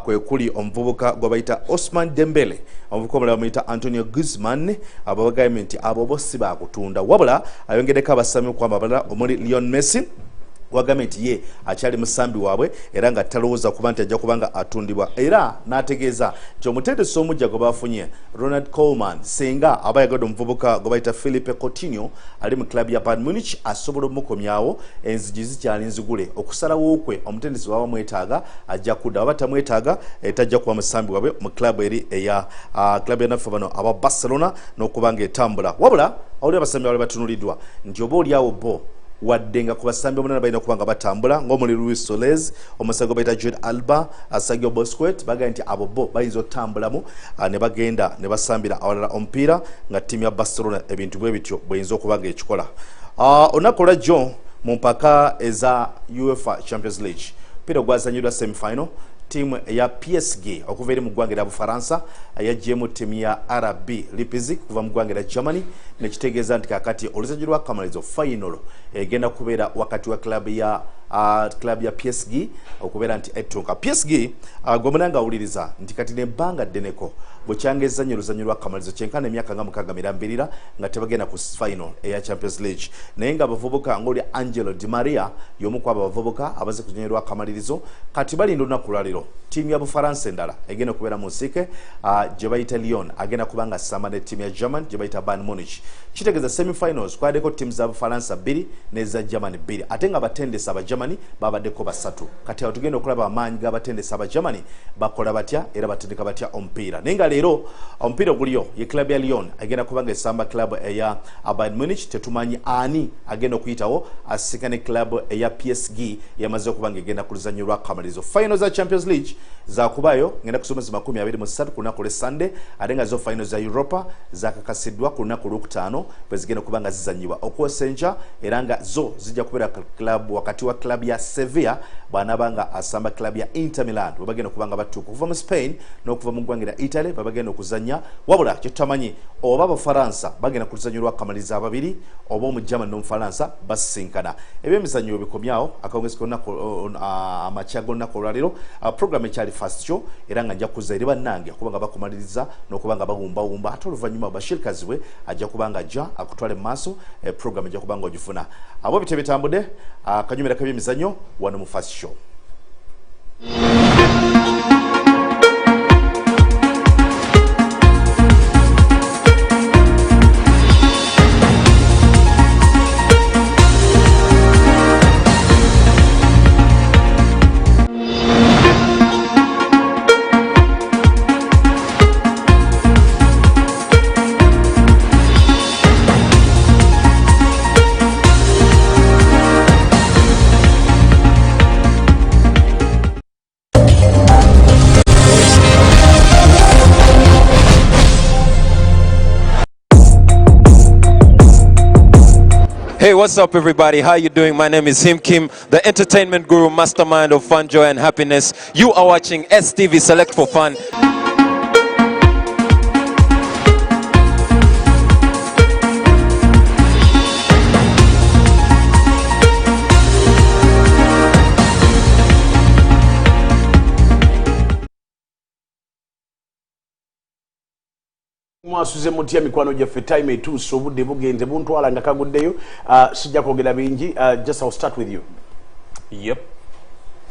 kwe kuli omuvubuka gwe bayita Osman Dembele omuvubuka omulala bamuyita Antonio Griezmann abo bagambye nti abo bo si baakutunda wabula ayongeddeko abasambi okwamba abalala omuli Lionel Messi wagambye nti ye akyali musambi waabwe era nga talowooza kuba nti ajja kubanga atundibwa era n'ategeeza nti omutendesi omujja gwe baafunye Ronald Koeman senga aba yagadde omuvubuka gwe bayita Philippe Coutinho ali mu club ya Bayern Munich asobola omukomyawo enzigi zikyali nzigule okusalawo kwe omutendesi baba mwetaaga ajja kudda aba tamwetaaga etajja kuba musambi waabwe mu club eri eya club ya naffe bano aba Barcelona n'okubanga etambula wabula awuli abasambi bali batunuliddwa nti oba oliawo bo wadde nga ku basambi omunana balina okubanga batambula ng'omuli Luis Suarez omusago bayita Jude Alba Sergio Busquets bagambye nti abo bo bayinza otambulamu ne bagenda ne basambira awalala omupiira nga ttiimu ya Barcelona ebintu bwe bityo bweyinza okubanga ekikola olunaku olwajjo mu mpaka eza UEFA Champions League omupiira gwazanyiddwa semi-final tiimu ya PSG okuva eri mu ggwanga erya Bufaransa yaggyeemu ttiimu ya RB Leipzig kuva mu ggwanga erya Germany nekitegeeza nti kakati oluzanyo lw'akamalirizo final egenda kubeera wakati wa club ya PSG okubeera nti ettunka PSG gwe munanga awuliriza nti kati nebbanga ddeneko bwekyanga ezanyo oluzanyo lw'akamalirizo kyenkana emyaka nga 6 mirambirira nga tebagenda ku final eya Champions League naye nga abavubuka ng'oli Angelo Di Maria y'omu ku abo abavubuka abaze ku luzanyo lw'akamalirizo kati balinda olunaku lwaliro ttiimu ya Bufaransa endala egenda okubeera mu nsike gye bayita Lyon agenda kubanga asamba ne ttiimu ya German gye bayita Bayern Munich kitegeeza semi-finals kwaddeko ttiimu za Bufaransa 2 n'eza Germany 2 ate nga abatendesi aba Germany babaddeko 3 kati awo tugenda okulaba amaanyi g'abatendesi aba Germany bakola batya era batendeka batya omupiira naye nga leero omupiira oguliyo ye club ya Lyon agenda kubanga esamba club eya Bayern Munich tetumanyi ani agenda okuyitawo asika ne club eya PSG yamaze okubanga egenda ku luzanyo lw'akamalirizo finals za Champions League zakubayo ngenda kusomeza 23 ku lunaku lwe Sunday ate nga zo finals za Europa zakakasiddwa ku lunaku lwokutaano bwe zigenda kubanga zizanyibwa okwosenja era nga zo zijja kubeera club wakati wa club ya Sevilla bwanabanga asamba club ya Inter Milan bwe bagenda kubanga batuuka okuva mu Spain n'okuva mu ggwanga lya Italy bwe bagenda okuzanya wabula kye tutamanyi oba Abafaransa bagenda ku luzanyo lw'akamalirizo ababiri oba omu Germany n'Omufalansa basisinkana ebyemizannyo bikomyawo akawungezi k'olunaku amakya g'olunaku olwaliro program ekyali fast show era nga nja kuza eri bannange okuba nga bakumaliriza n'okuba nga bawumbawumba ate oluvannyuma Bashir Kaziwe ajja kuba nga ajja akutwale mu maaso program ejja kuba nga ogifuna abo bite bitambudde akanyumira k'ebyemizannyo wano mu fast show. Hey, what's up everybody? How you doing? My name is Him Kim, the entertainment guru, mastermind of fun, joy and happiness. You are watching STV Select for Fun. mwasuze mutya mikwano gyaffe time etuuse obudde bugenze buntwala nga kaguddeyo sijja kwogera bingi. Just I'll start with you. Yep.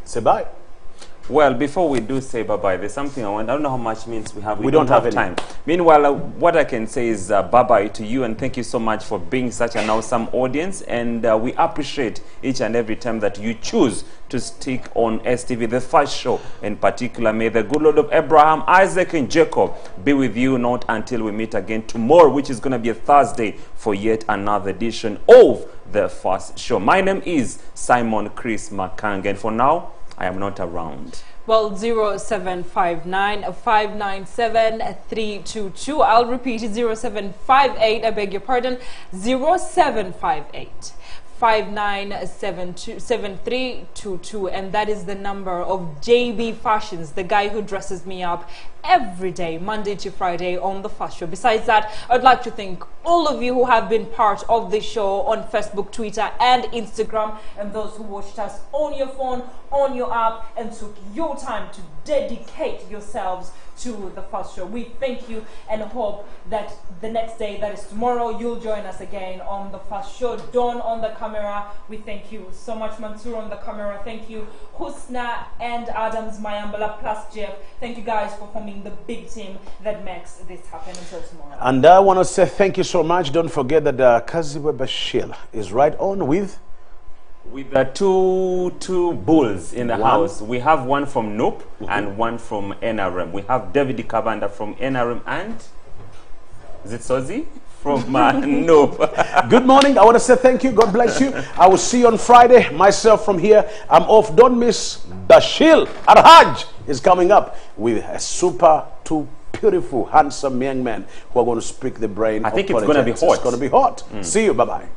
Say bye. Well, before we do say bye-bye, there's something I want. I don't know how much minutes we have. We don't have time. Meanwhile, what I can say is bye-bye to you, and thank you so much for being such an awesome audience. And we appreciate each and every time that you choose to stick on STV, the first show in particular. May the good Lord of Abraham, Isaac, and Jacob be with you, not until we meet again tomorrow, which is going to be a Thursday, for yet another edition of the first show. My name is Simon Chris Makanga, and for now, I am not around. Well, 0759 597 322. I'll repeat it, 0758, I beg your pardon, 0758 597322, and that is the number of JB Fashions, the guy who dresses me up every day, Monday to Friday, on the first show. Besides that, I'd like to thank all of you who have been part of the show on Facebook, Twitter, and Instagram, and those who watched us on your phone, on your app, and took your time to dedicate yourselves to the first show. We thank you and hope that the next day, that is tomorrow, you'll join us again on the first show. Dawn on the camera, we thank you so much. Mansour on the camera, thank you. Husna and Adams Mayambala plus Jeff, thank you guys for forming the big team that makes this happen. Until tomorrow. And I want to say thank you so much. Don't forget that Kaziwe Bashir is right on with the two bulls in the house. We have one from Nope and one from NRM. We have David Kabanda from NRM and is it Sozi from Nope. Good morning. I want to say thank you. God bless you. I will see you on Friday. Myself from here, I'm off. Don't miss Bashir Arhaj is coming up with a two beautiful, handsome young men who are going to speak the brain. I think of it's going to be hot. It's going to be hot. See you. Bye-bye.